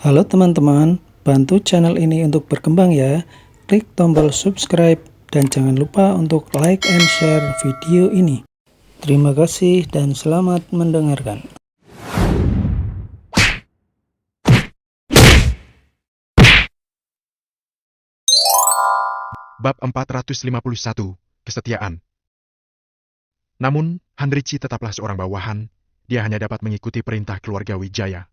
Halo teman-teman, bantu channel ini untuk berkembang ya. Klik tombol subscribe dan jangan lupa untuk like and share video ini. Terima kasih dan selamat mendengarkan. Bab 451, Kesetiaan. Namun, Handrici tetaplah seorang bawahan, dia hanya dapat mengikuti perintah keluarga Wijaya.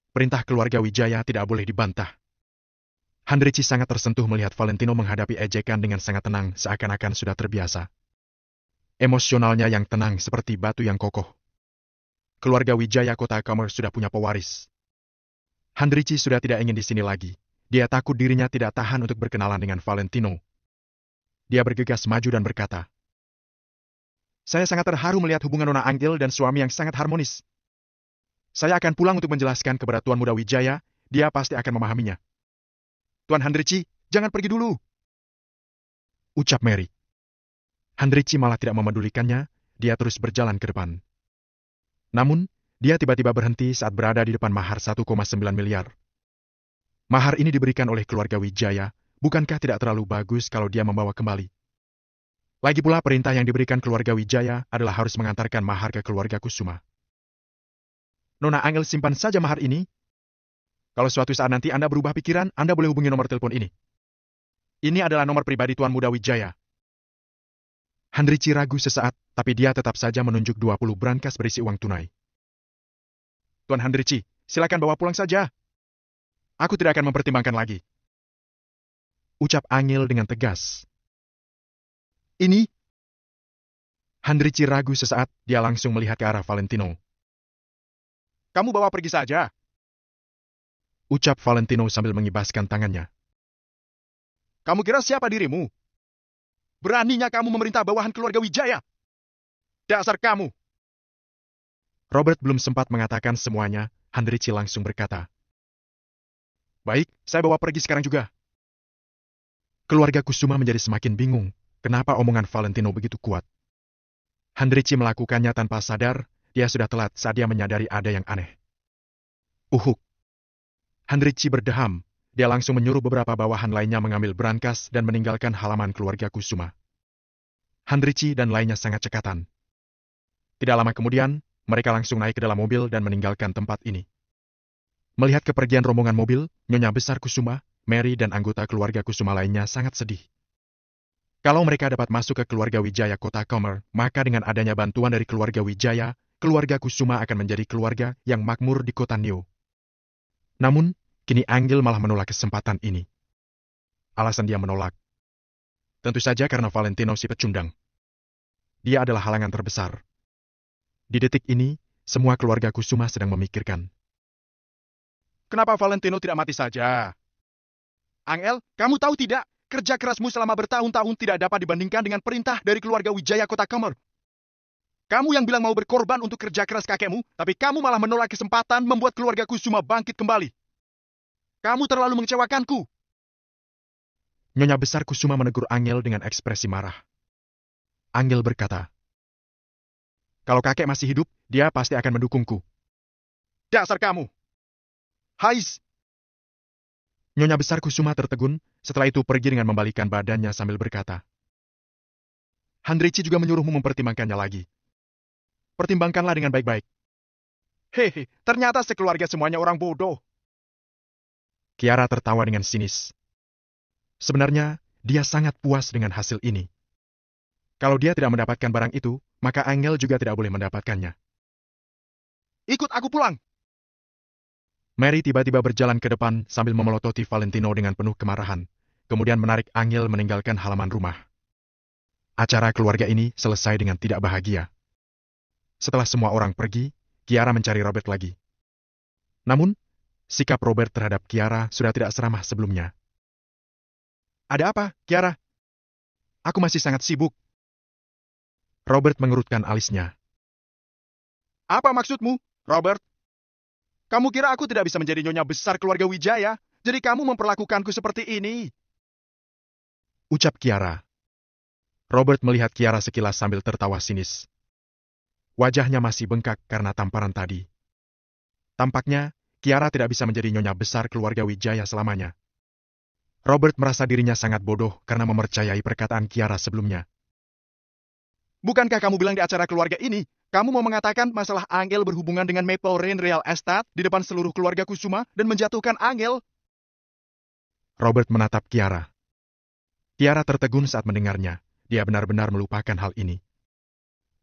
Perintah keluarga Wijaya tidak boleh dibantah. Handrici sangat tersentuh melihat Valentino menghadapi ejekan dengan sangat tenang seakan-akan sudah terbiasa. Emosionalnya yang tenang seperti batu yang kokoh. Keluarga Wijaya kota Kamer sudah punya pewaris. Handrici sudah tidak ingin di sini lagi. Dia takut dirinya tidak tahan untuk berkenalan dengan Valentino. Dia bergegas maju dan berkata, "Saya sangat terharu melihat hubungan Nona Anggil dan suami yang sangat harmonis. Saya akan pulang untuk menjelaskan kepada Tuan Muda Wijaya, dia pasti akan memahaminya. Tuan Handrici, jangan pergi dulu," ucap Mary. Handrici malah tidak memedulikannya, dia terus berjalan ke depan. Namun, dia tiba-tiba berhenti saat berada di depan mahar 1,9 miliar. Mahar ini diberikan oleh keluarga Wijaya, bukankah tidak terlalu bagus kalau dia membawa kembali? Lagi pula perintah yang diberikan keluarga Wijaya adalah harus mengantarkan mahar ke keluarga Kusuma. Nona Angel simpan saja mahar ini. Kalau suatu saat nanti Anda berubah pikiran, Anda boleh hubungi nomor telepon ini. Ini adalah nomor pribadi Tuan Muda Wijaya. Handrici ragu sesaat, tapi dia tetap saja menunjuk 20 brankas berisi uang tunai. Tuan Handrici, silakan bawa pulang saja. Aku tidak akan mempertimbangkan lagi, ucap Angel dengan tegas. Ini? Handrici ragu sesaat, dia langsung melihat ke arah Valentino. Kamu bawa pergi saja, ucap Valentino sambil mengibaskan tangannya. Kamu kira siapa dirimu? Beraninya kamu memerintah bawahan keluarga Wijaya? Dasar kamu! Robert belum sempat mengatakan semuanya, Handrici langsung berkata, "Baik, saya bawa pergi sekarang juga." Keluarga Kusuma menjadi semakin bingung, kenapa omongan Valentino begitu kuat. Handrici melakukannya tanpa sadar, dia sudah telat saat dia menyadari ada yang aneh. Uhuk! Handrici berdeham, dia langsung menyuruh beberapa bawahan lainnya mengambil brankas dan meninggalkan halaman keluarga Kusuma. Handrici dan lainnya sangat cekatan. Tidak lama kemudian, mereka langsung naik ke dalam mobil dan meninggalkan tempat ini. Melihat kepergian rombongan mobil, Nyonya Besar Kusuma, Mary dan anggota keluarga Kusuma lainnya sangat sedih. Kalau mereka dapat masuk ke keluarga Wijaya kota Kamer, maka dengan adanya bantuan dari keluarga Wijaya, keluarga Kusuma akan menjadi keluarga yang makmur di kota Nio. Namun, kini Anggil malah menolak kesempatan ini. Alasan dia menolak, tentu saja karena Valentino si pecundang. Dia adalah halangan terbesar. Di detik ini, semua keluarga Kusuma sedang memikirkan, kenapa Valentino tidak mati saja? Angel, kamu tahu tidak, kerja kerasmu selama bertahun-tahun tidak dapat dibandingkan dengan perintah dari keluarga Wijaya kota Kamer. Kamu yang bilang mau berkorban untuk kerja keras kakekmu, tapi kamu malah menolak kesempatan membuat keluarga Kusuma bangkit kembali. Kamu terlalu mengecewakanku. Nyonya Besar Kusuma menegur Angel dengan ekspresi marah. Angel berkata, "Kalau kakek masih hidup, dia pasti akan mendukungku." Dasar kamu! Hais! Nyonya Besar Kusuma tertegun, setelah itu pergi dengan membalikan badannya sambil berkata, "Handrici juga menyuruhmu mempertimbangkannya lagi. Pertimbangkanlah dengan baik-baik." Hehe, ternyata sekeluarga semuanya orang bodoh. Kiara tertawa dengan sinis. Sebenarnya, dia sangat puas dengan hasil ini. Kalau dia tidak mendapatkan barang itu, maka Angel juga tidak boleh mendapatkannya. "Ikut aku pulang!" Mary tiba-tiba berjalan ke depan sambil memelototi Valentino dengan penuh kemarahan, kemudian menarik Angel meninggalkan halaman rumah. Acara keluarga ini selesai dengan tidak bahagia. Setelah semua orang pergi, Kiara mencari Robert lagi. Namun, sikap Robert terhadap Kiara sudah tidak seramah sebelumnya. "Ada apa, Kiara? Aku masih sangat sibuk." Robert mengerutkan alisnya. "Apa maksudmu, Robert? Kamu kira aku tidak bisa menjadi nyonya besar keluarga Wijaya? Jadi kamu memperlakukanku seperti ini?" ucap Kiara. Robert melihat Kiara sekilas sambil tertawa sinis. Wajahnya masih bengkak karena tamparan tadi. Tampaknya, Kiara tidak bisa menjadi nyonya besar keluarga Wijaya selamanya. Robert merasa dirinya sangat bodoh karena mempercayai perkataan Kiara sebelumnya. Bukankah kamu bilang di acara keluarga ini, kamu mau mengatakan masalah Angel berhubungan dengan Maple Rain Real Estate di depan seluruh keluarga Kusuma dan menjatuhkan Angel? Robert menatap Kiara. Kiara tertegun saat mendengarnya. Dia benar-benar melupakan hal ini.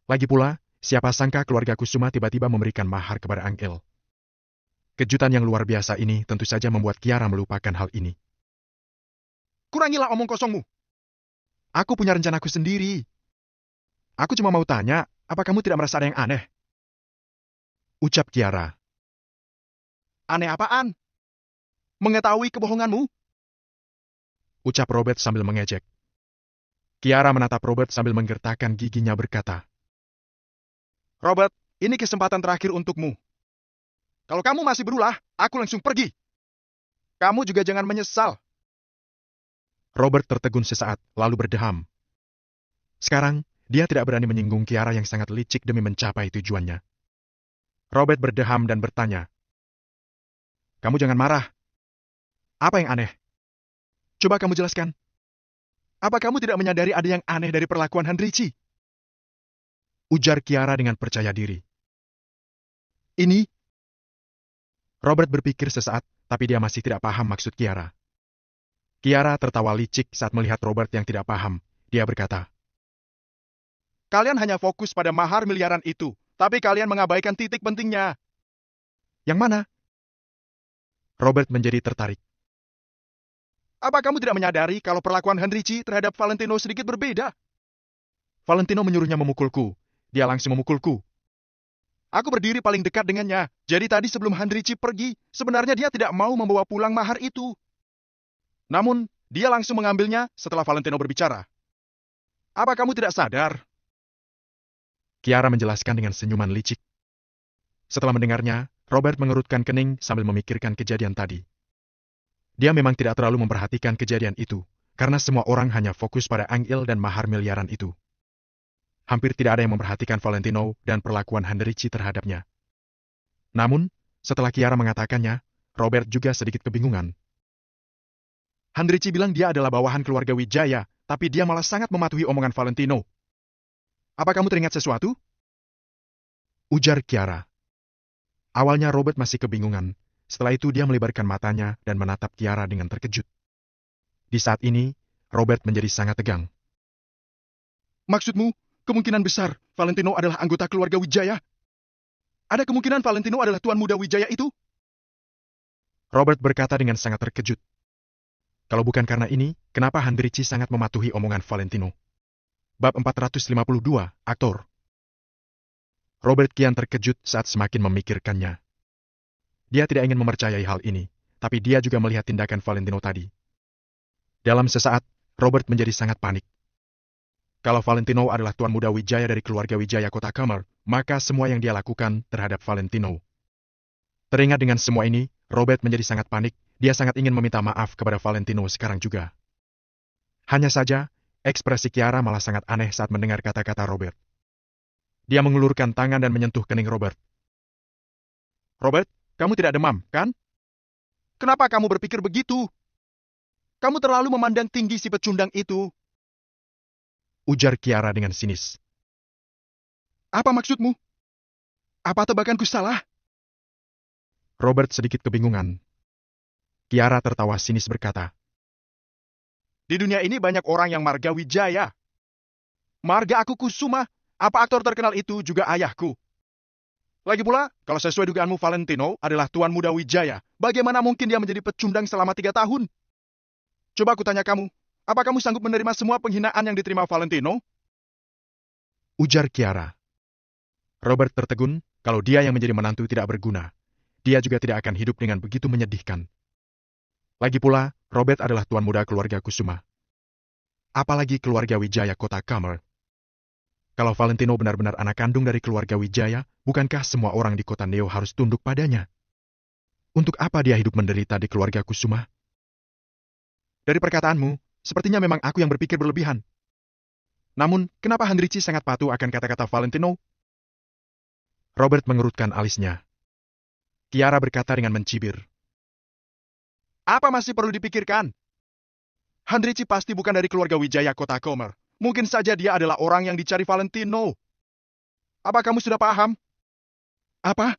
Lagi pula, siapa sangka keluarga Kusuma tiba-tiba memberikan mahar kepada Angel. Kejutan yang luar biasa ini tentu saja membuat Kiara melupakan hal ini. Kurangilah omong kosongmu. Aku punya rencanaku sendiri. Aku cuma mau tanya, apa kamu tidak merasa ada yang aneh? Ucap Kiara. Aneh apaan? Mengetahui kebohonganmu? Ucap Robert sambil mengejek. Kiara menatap Robert sambil menggertakkan giginya berkata, Robert, ini kesempatan terakhir untukmu. Kalau kamu masih berulah, aku langsung pergi. Kamu juga jangan menyesal. Robert tertegun sesaat, lalu berdeham. Sekarang, dia tidak berani menyinggung Kiara yang sangat licik demi mencapai tujuannya. Robert berdeham dan bertanya, Kamu jangan marah. Apa yang aneh? Coba kamu jelaskan. Apa kamu tidak menyadari ada yang aneh dari perlakuan Handrici? Ujar Kiara dengan percaya diri. Ini? Robert berpikir sesaat, tapi dia masih tidak paham maksud Kiara. Kiara tertawa licik saat melihat Robert yang tidak paham. Dia berkata, Kalian hanya fokus pada mahar miliaran itu, tapi kalian mengabaikan titik pentingnya. Yang mana? Robert menjadi tertarik. Apa kamu tidak menyadari kalau perlakuan Handrici terhadap Valentino sedikit berbeda? Valentino menyuruhnya memukulku. Dia langsung memukulku. Aku berdiri paling dekat dengannya. Jadi tadi sebelum Handrici pergi, sebenarnya dia tidak mau membawa pulang mahar itu. Namun, dia langsung mengambilnya setelah Valentino berbicara. Apa kamu tidak sadar? Kiara menjelaskan dengan senyuman licik. Setelah mendengarnya, Robert mengerutkan kening sambil memikirkan kejadian tadi. Dia memang tidak terlalu memperhatikan kejadian itu, karena semua orang hanya fokus pada Angel dan mahar miliaran itu. Hampir tidak ada yang memperhatikan Valentino dan perlakuan Handrici terhadapnya. Namun, setelah Kiara mengatakannya, Robert juga sedikit kebingungan. Handrici bilang dia adalah bawahan keluarga Wijaya, tapi dia malah sangat mematuhi omongan Valentino. Apa kamu teringat sesuatu? Ujar Kiara. Awalnya Robert masih kebingungan. Setelah itu dia melebarkan matanya dan menatap Kiara dengan terkejut. Di saat ini, Robert menjadi sangat tegang. Maksudmu, kemungkinan besar Valentino adalah anggota keluarga Wijaya? Ada kemungkinan Valentino adalah tuan muda Wijaya itu? Robert berkata dengan sangat terkejut. Kalau bukan karena ini, kenapa Handrici sangat mematuhi omongan Valentino? Bab 452, Aktor. Robert kian terkejut saat semakin memikirkannya. Dia tidak ingin mempercayai hal ini, tapi dia juga melihat tindakan Valentino tadi. Dalam sesaat, Robert menjadi sangat panik. Kalau Valentino adalah tuan muda Wijaya dari keluarga Wijaya Kota Kamar, maka semua yang dia lakukan terhadap Valentino. Teringat dengan semua ini, Robert menjadi sangat panik. Dia sangat ingin meminta maaf kepada Valentino sekarang juga. Hanya saja, ekspresi Kiara malah sangat aneh saat mendengar kata-kata Robert. Dia mengulurkan tangan dan menyentuh kening Robert. Robert, kamu tidak demam, kan? Kenapa kamu berpikir begitu? Kamu terlalu memandang tinggi si pecundang itu. Ujar Kiara dengan sinis. Apa maksudmu? Apa tebakanku salah? Robert sedikit kebingungan. Kiara tertawa sinis berkata, Di dunia ini banyak orang yang marga Wijaya. Marga aku Kusuma, apa aktor terkenal itu juga ayahku. Lagi pula, kalau sesuai dugaanmu Valentino adalah tuan muda Wijaya, bagaimana mungkin dia menjadi pecundang selama 3 tahun? Coba aku tanya kamu, apa kamu sanggup menerima semua penghinaan yang diterima Valentino? Ujar Kiara. Robert tertegun, kalau dia yang menjadi menantu tidak berguna. Dia juga tidak akan hidup dengan begitu menyedihkan. Lagi pula, Robert adalah tuan muda keluarga Kusuma. Apalagi keluarga Wijaya Kota Kamar. Kalau Valentino benar-benar anak kandung dari keluarga Wijaya, bukankah semua orang di kota Neo harus tunduk padanya? Untuk apa dia hidup menderita di keluarga Kusuma? Dari perkataanmu, sepertinya memang aku yang berpikir berlebihan. Namun, kenapa Handrici sangat patuh akan kata-kata Valentino? Robert mengerutkan alisnya. Kiara berkata dengan mencibir. Apa masih perlu dipikirkan? Handrici pasti bukan dari keluarga Wijaya Kota Komer. Mungkin saja dia adalah orang yang dicari Valentino. Apa kamu sudah paham? Apa?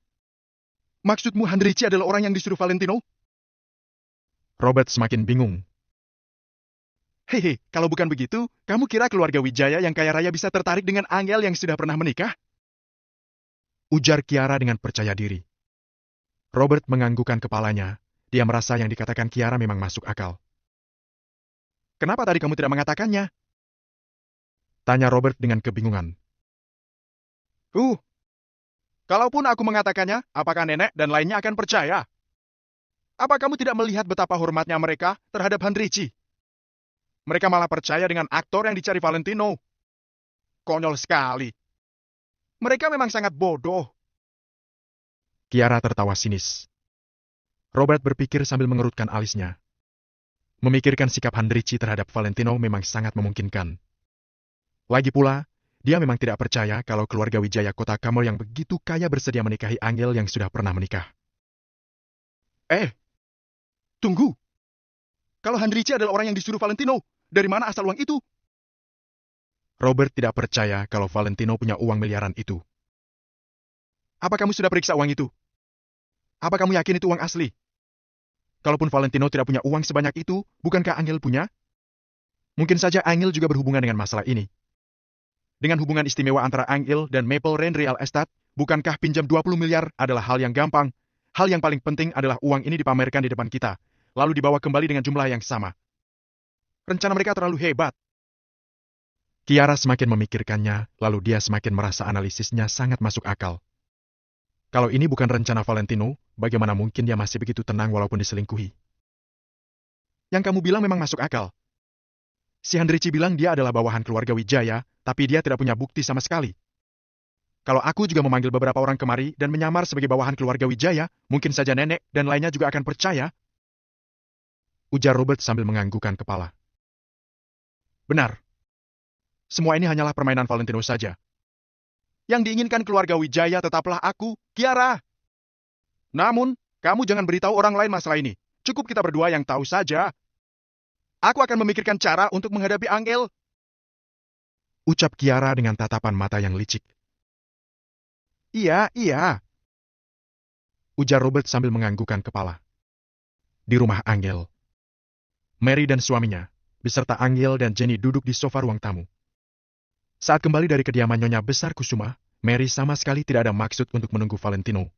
Maksudmu Handrici adalah orang yang disuruh Valentino? Robert semakin bingung. Hehe, kalau bukan begitu, kamu kira keluarga Wijaya yang kaya raya bisa tertarik dengan Angel yang sudah pernah menikah? Ujar Kiara dengan percaya diri. Robert menganggukkan kepalanya. Dia merasa yang dikatakan Kiara memang masuk akal. Kenapa tadi kamu tidak mengatakannya? Tanya Robert dengan kebingungan. Kalaupun aku mengatakannya, apakah nenek dan lainnya akan percaya? Apa kamu tidak melihat betapa hormatnya mereka terhadap Handrici? Mereka malah percaya dengan aktor yang dicari Valentino. Konyol sekali. Mereka memang sangat bodoh. Kiara tertawa sinis. Robert berpikir sambil mengerutkan alisnya. Memikirkan sikap Handrici terhadap Valentino memang sangat memungkinkan. Lagi pula, dia memang tidak percaya kalau keluarga Wijaya Kota Kamel yang begitu kaya bersedia menikahi Angel yang sudah pernah menikah. Tunggu. Kalau Handrici adalah orang yang disuruh Valentino, dari mana asal uang itu? Robert tidak percaya kalau Valentino punya uang miliaran itu. Apa kamu sudah periksa uang itu? Apa kamu yakin itu uang asli? Kalaupun Valentino tidak punya uang sebanyak itu, bukankah Angel punya? Mungkin saja Angel juga berhubungan dengan masalah ini. Dengan hubungan istimewa antara Angel dan Maple Rain Real Estate, bukankah pinjam 20 miliar adalah hal yang gampang? Hal yang paling penting adalah uang ini dipamerkan di depan kita, lalu dibawa kembali dengan jumlah yang sama. Rencana mereka terlalu hebat. Kiara semakin memikirkannya, lalu dia semakin merasa analisisnya sangat masuk akal. Kalau ini bukan rencana Valentino, bagaimana mungkin dia masih begitu tenang walaupun diselingkuhi? Yang kamu bilang memang masuk akal. Si Handrici bilang dia adalah bawahan keluarga Wijaya, tapi dia tidak punya bukti sama sekali. Kalau aku juga memanggil beberapa orang kemari dan menyamar sebagai bawahan keluarga Wijaya, mungkin saja nenek dan lainnya juga akan percaya. Ujar Robert sambil menganggukkan kepala. Benar. Semua ini hanyalah permainan Valentino saja. Yang diinginkan keluarga Wijaya tetaplah aku, Kiara. Namun, kamu jangan beritahu orang lain masalah ini. Cukup kita berdua yang tahu saja. Aku akan memikirkan cara untuk menghadapi Angel. Ucap Kiara dengan tatapan mata yang licik. Iya. Ujar Robert sambil menganggukkan kepala. Di rumah Angel. Mary dan suaminya, beserta Angel dan Jenny duduk di sofa ruang tamu. Saat kembali dari kediaman Nyonya Besar Kusuma, Mary sama sekali tidak ada maksud untuk menunggu Valentino.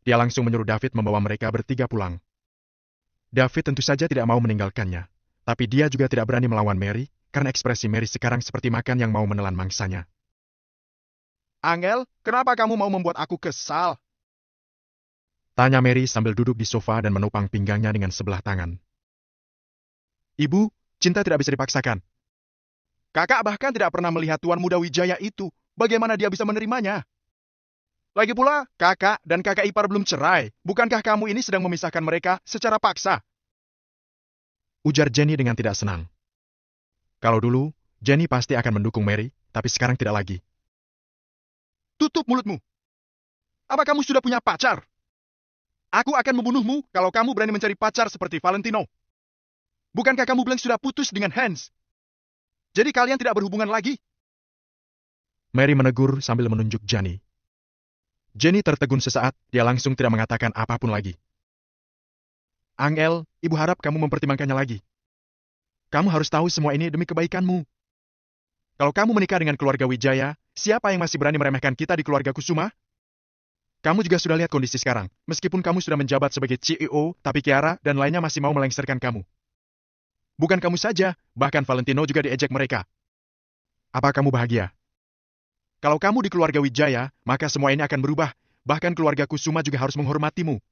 Dia langsung menyuruh David membawa mereka bertiga pulang. David tentu saja tidak mau meninggalkannya, tapi dia juga tidak berani melawan Mary, karena ekspresi Mary sekarang seperti makan yang mau menelan mangsanya. Angel, kenapa kamu mau membuat aku kesal? Tanya Mary sambil duduk di sofa dan menopang pinggangnya dengan sebelah tangan. Ibu, cinta tidak bisa dipaksakan. Kakak bahkan tidak pernah melihat Tuan Muda Wijaya itu. Bagaimana dia bisa menerimanya? Lagi pula, kakak dan kakak ipar belum cerai. Bukankah kamu ini sedang memisahkan mereka secara paksa? Ujar Jenny dengan tidak senang. Kalau dulu, Jenny pasti akan mendukung Mary, tapi sekarang tidak lagi. Tutup mulutmu. Apa kamu sudah punya pacar? Aku akan membunuhmu kalau kamu berani mencari pacar seperti Valentino. Bukankah kamu bilang sudah putus dengan Hans? Jadi kalian tidak berhubungan lagi? Mary menegur sambil menunjuk Jenny. Jenny tertegun sesaat, dia langsung tidak mengatakan apapun lagi. Angel, ibu harap kamu mempertimbangkannya lagi. Kamu harus tahu semua ini demi kebaikanmu. Kalau kamu menikah dengan keluarga Wijaya, siapa yang masih berani meremehkan kita di keluarga Kusuma? Kamu juga sudah lihat kondisi sekarang. Meskipun kamu sudah menjabat sebagai CEO, tapi Kiara dan lainnya masih mau melengsarkan kamu. Bukan kamu saja, bahkan Valentino juga diejek mereka. Apa kamu bahagia? Kalau kamu di keluarga Wijaya, maka semua ini akan berubah. Bahkan keluarga Kusuma juga harus menghormatimu.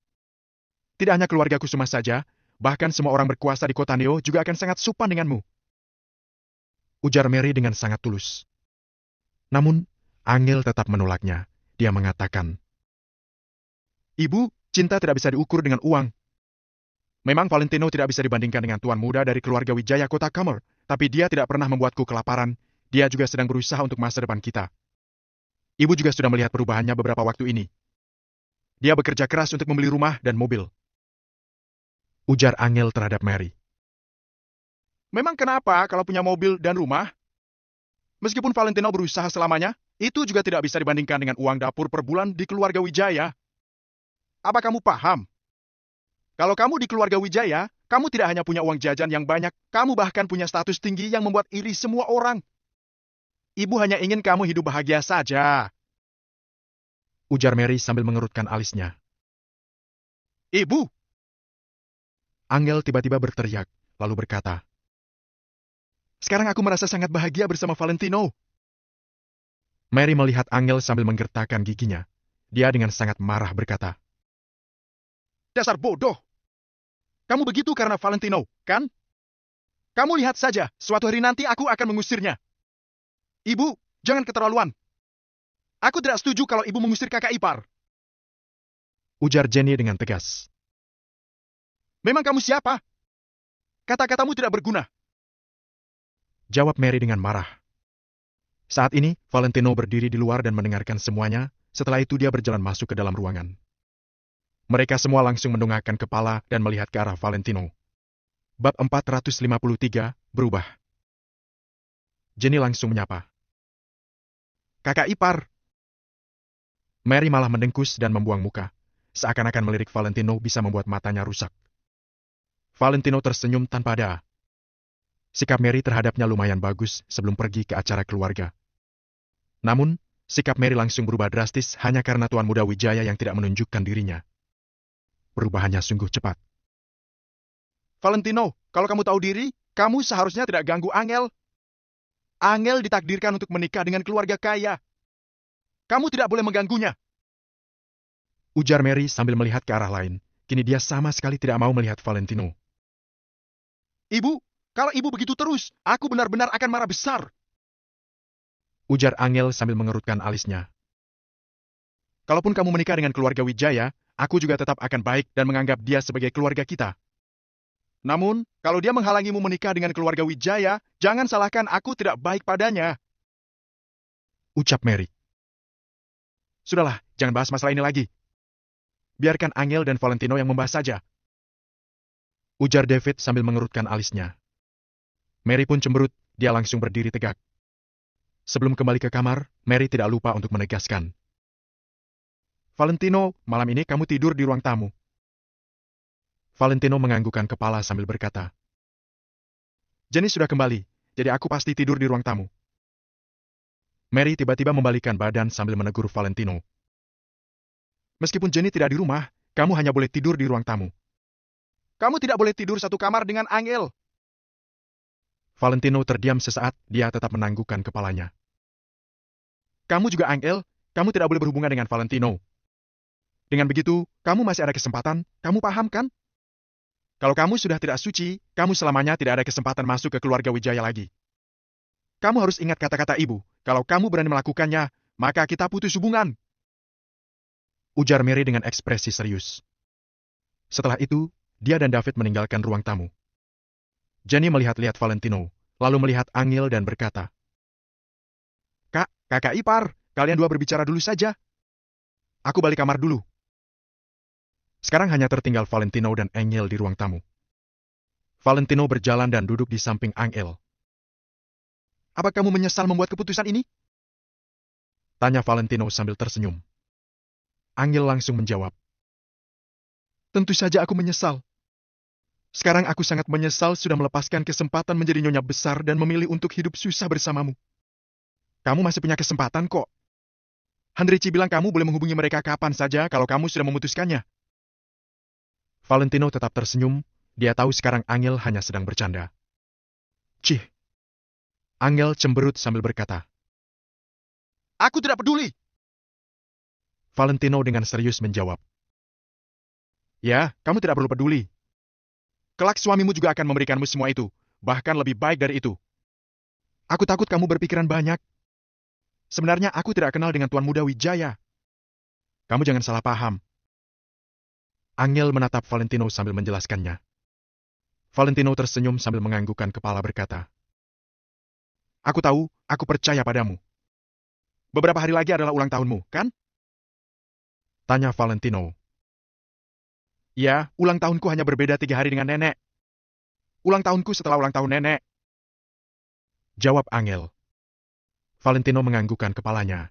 Tidak hanya keluarga Kusuma saja, bahkan semua orang berkuasa di kota Neo juga akan sangat sopan denganmu. Ujar Mary dengan sangat tulus. Namun, Angel tetap menolaknya. Dia mengatakan, Ibu, cinta tidak bisa diukur dengan uang. Memang Valentino tidak bisa dibandingkan dengan tuan muda dari keluarga Wijaya Kota Kamel, tapi dia tidak pernah membuatku kelaparan. Dia juga sedang berusaha untuk masa depan kita. Ibu juga sudah melihat perubahannya beberapa waktu ini. Dia bekerja keras untuk membeli rumah dan mobil. Ujar Angel terhadap Mary. Memang kenapa kalau punya mobil dan rumah? Meskipun Valentino berusaha selamanya, itu juga tidak bisa dibandingkan dengan uang dapur per bulan di keluarga Wijaya. Apa kamu paham? Kalau kamu di keluarga Wijaya, kamu tidak hanya punya uang jajan yang banyak, kamu bahkan punya status tinggi yang membuat iri semua orang. Ibu hanya ingin kamu hidup bahagia saja. Ujar Mary sambil mengerutkan alisnya. Ibu! Angel tiba-tiba berteriak, lalu berkata, sekarang aku merasa sangat bahagia bersama Valentino. Mary melihat Angel sambil menggertakkan giginya. Dia dengan sangat marah berkata, dasar bodoh! Kamu begitu karena Valentino, kan? Kamu lihat saja, suatu hari nanti aku akan mengusirnya. Ibu, jangan keterlaluan. Aku tidak setuju kalau ibu mengusir kakak ipar. Ujar Jenny dengan tegas. Memang kamu siapa? Kata-katamu tidak berguna. Jawab Mary dengan marah. Saat ini, Valentino berdiri di luar dan mendengarkan semuanya. Setelah itu dia berjalan masuk ke dalam ruangan. Mereka semua langsung mendongakkan kepala dan melihat ke arah Valentino. Bab 453, berubah. Jenny langsung menyapa. Kakak ipar. Mary malah mendengkus dan membuang muka. Seakan-akan melirik Valentino bisa membuat matanya rusak. Valentino tersenyum tanpa daya. Sikap Mary terhadapnya lumayan bagus sebelum pergi ke acara keluarga. Namun, sikap Mary langsung berubah drastis hanya karena Tuan Muda Wijaya yang tidak menunjukkan dirinya. Perubahannya sungguh cepat. Valentino, kalau kamu tahu diri, kamu seharusnya tidak ganggu Angel. Angel ditakdirkan untuk menikah dengan keluarga kaya. Kamu tidak boleh mengganggunya. Ujar Mary sambil melihat ke arah lain. Kini dia sama sekali tidak mau melihat Valentino. Ibu, kalau ibu begitu terus, aku benar-benar akan marah besar. Ujar Angel sambil mengerutkan alisnya. Kalaupun kamu menikah dengan keluarga Wijaya, aku juga tetap akan baik dan menganggap dia sebagai keluarga kita. Namun, kalau dia menghalangimu menikah dengan keluarga Wijaya, jangan salahkan aku tidak baik padanya. Ucap Mary. Sudahlah, jangan bahas masalah ini lagi. Biarkan Angel dan Valentino yang membahas saja. Ujar David sambil mengerutkan alisnya. Mary pun cemberut, dia langsung berdiri tegak. Sebelum kembali ke kamar, Mary tidak lupa untuk menegaskan. Valentino, malam ini kamu tidur di ruang tamu. Valentino menganggukkan kepala sambil berkata. Jenny sudah kembali, jadi aku pasti tidur di ruang tamu. Mary tiba-tiba membalikan badan sambil menegur Valentino. Meskipun Jenny tidak di rumah, kamu hanya boleh tidur di ruang tamu. Kamu tidak boleh tidur satu kamar dengan Angel. Valentino terdiam sesaat, dia tetap menanggukkan kepalanya. Kamu juga Angel, kamu tidak boleh berhubungan dengan Valentino. Dengan begitu, kamu masih ada kesempatan, kamu paham kan? Kalau kamu sudah tidak suci, kamu selamanya tidak ada kesempatan masuk ke keluarga Wijaya lagi. Kamu harus ingat kata-kata ibu, kalau kamu berani melakukannya, maka kita putus hubungan. Ujar Mary dengan ekspresi serius. Setelah itu, dia dan David meninggalkan ruang tamu. Jenny melihat-lihat Valentino, lalu melihat Angel dan berkata, Kak, kakak ipar, kalian dua berbicara dulu saja. Aku balik kamar dulu. Sekarang hanya tertinggal Valentino dan Angel di ruang tamu. Valentino berjalan dan duduk di samping Angel. Apa kamu menyesal membuat keputusan ini? Tanya Valentino sambil tersenyum. Angel langsung menjawab. Tentu saja aku menyesal. Sekarang aku sangat menyesal sudah melepaskan kesempatan menjadi nyonya besar dan memilih untuk hidup susah bersamamu. Kamu masih punya kesempatan kok. Handrici bilang kamu boleh menghubungi mereka kapan saja kalau kamu sudah memutuskannya. Valentino tetap tersenyum, dia tahu sekarang Angel hanya sedang bercanda. Cih. Angel cemberut sambil berkata. Aku tidak peduli. Valentino dengan serius menjawab. Ya, kamu tidak perlu peduli. Kelak suamimu juga akan memberikanmu semua itu, bahkan lebih baik dari itu. Aku takut kamu berpikiran banyak. Sebenarnya aku tidak kenal dengan Tuan Muda Wijaya. Kamu jangan salah paham. Angel menatap Valentino sambil menjelaskannya. Valentino tersenyum sambil menganggukkan kepala berkata. Aku tahu, aku percaya padamu. Beberapa hari lagi adalah ulang tahunmu, kan? Tanya Valentino. Ya, ulang tahunku hanya berbeda 3 hari dengan nenek. Ulang tahunku setelah ulang tahun nenek. Jawab Angel. Valentino menganggukkan kepalanya.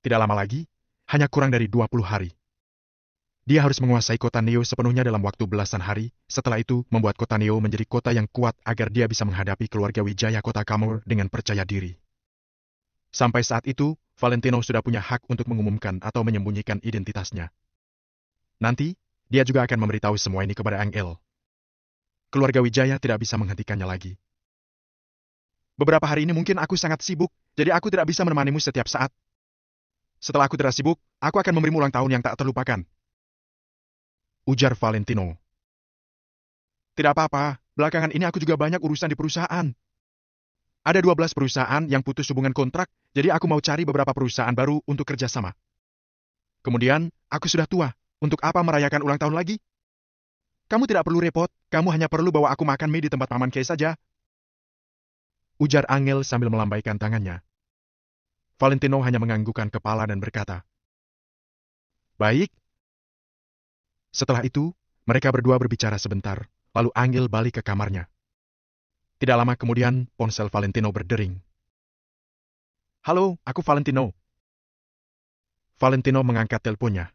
Tidak lama lagi, hanya kurang dari 20 hari. Dia harus menguasai kota Neo sepenuhnya dalam waktu belasan hari, setelah itu membuat kota Neo menjadi kota yang kuat agar dia bisa menghadapi keluarga Wijaya kota Kamor dengan percaya diri. Sampai saat itu, Valentino sudah punya hak untuk mengumumkan atau menyembunyikan identitasnya. Nanti, dia juga akan memberitahu semua ini kepada Angel. Keluarga Wijaya tidak bisa menghentikannya lagi. Beberapa hari ini mungkin aku sangat sibuk, jadi aku tidak bisa menemanimu setiap saat. Setelah aku tidak sibuk, aku akan memberimu ulang tahun yang tak terlupakan. Ujar Valentino. Tidak apa-apa, belakangan ini aku juga banyak urusan di perusahaan. Ada 12 perusahaan yang putus hubungan kontrak, jadi aku mau cari beberapa perusahaan baru untuk kerjasama. Kemudian, aku sudah tua, untuk apa merayakan ulang tahun lagi? Kamu tidak perlu repot, kamu hanya perlu bawa aku makan mie di tempat Paman Kay saja. Ujar Angel sambil melambaikan tangannya. Valentino hanya menganggukkan kepala dan berkata, "Baik." Setelah itu, mereka berdua berbicara sebentar, lalu Angel balik ke kamarnya. Tidak lama kemudian, ponsel Valentino berdering. "Halo, aku Valentino." Valentino mengangkat teleponnya.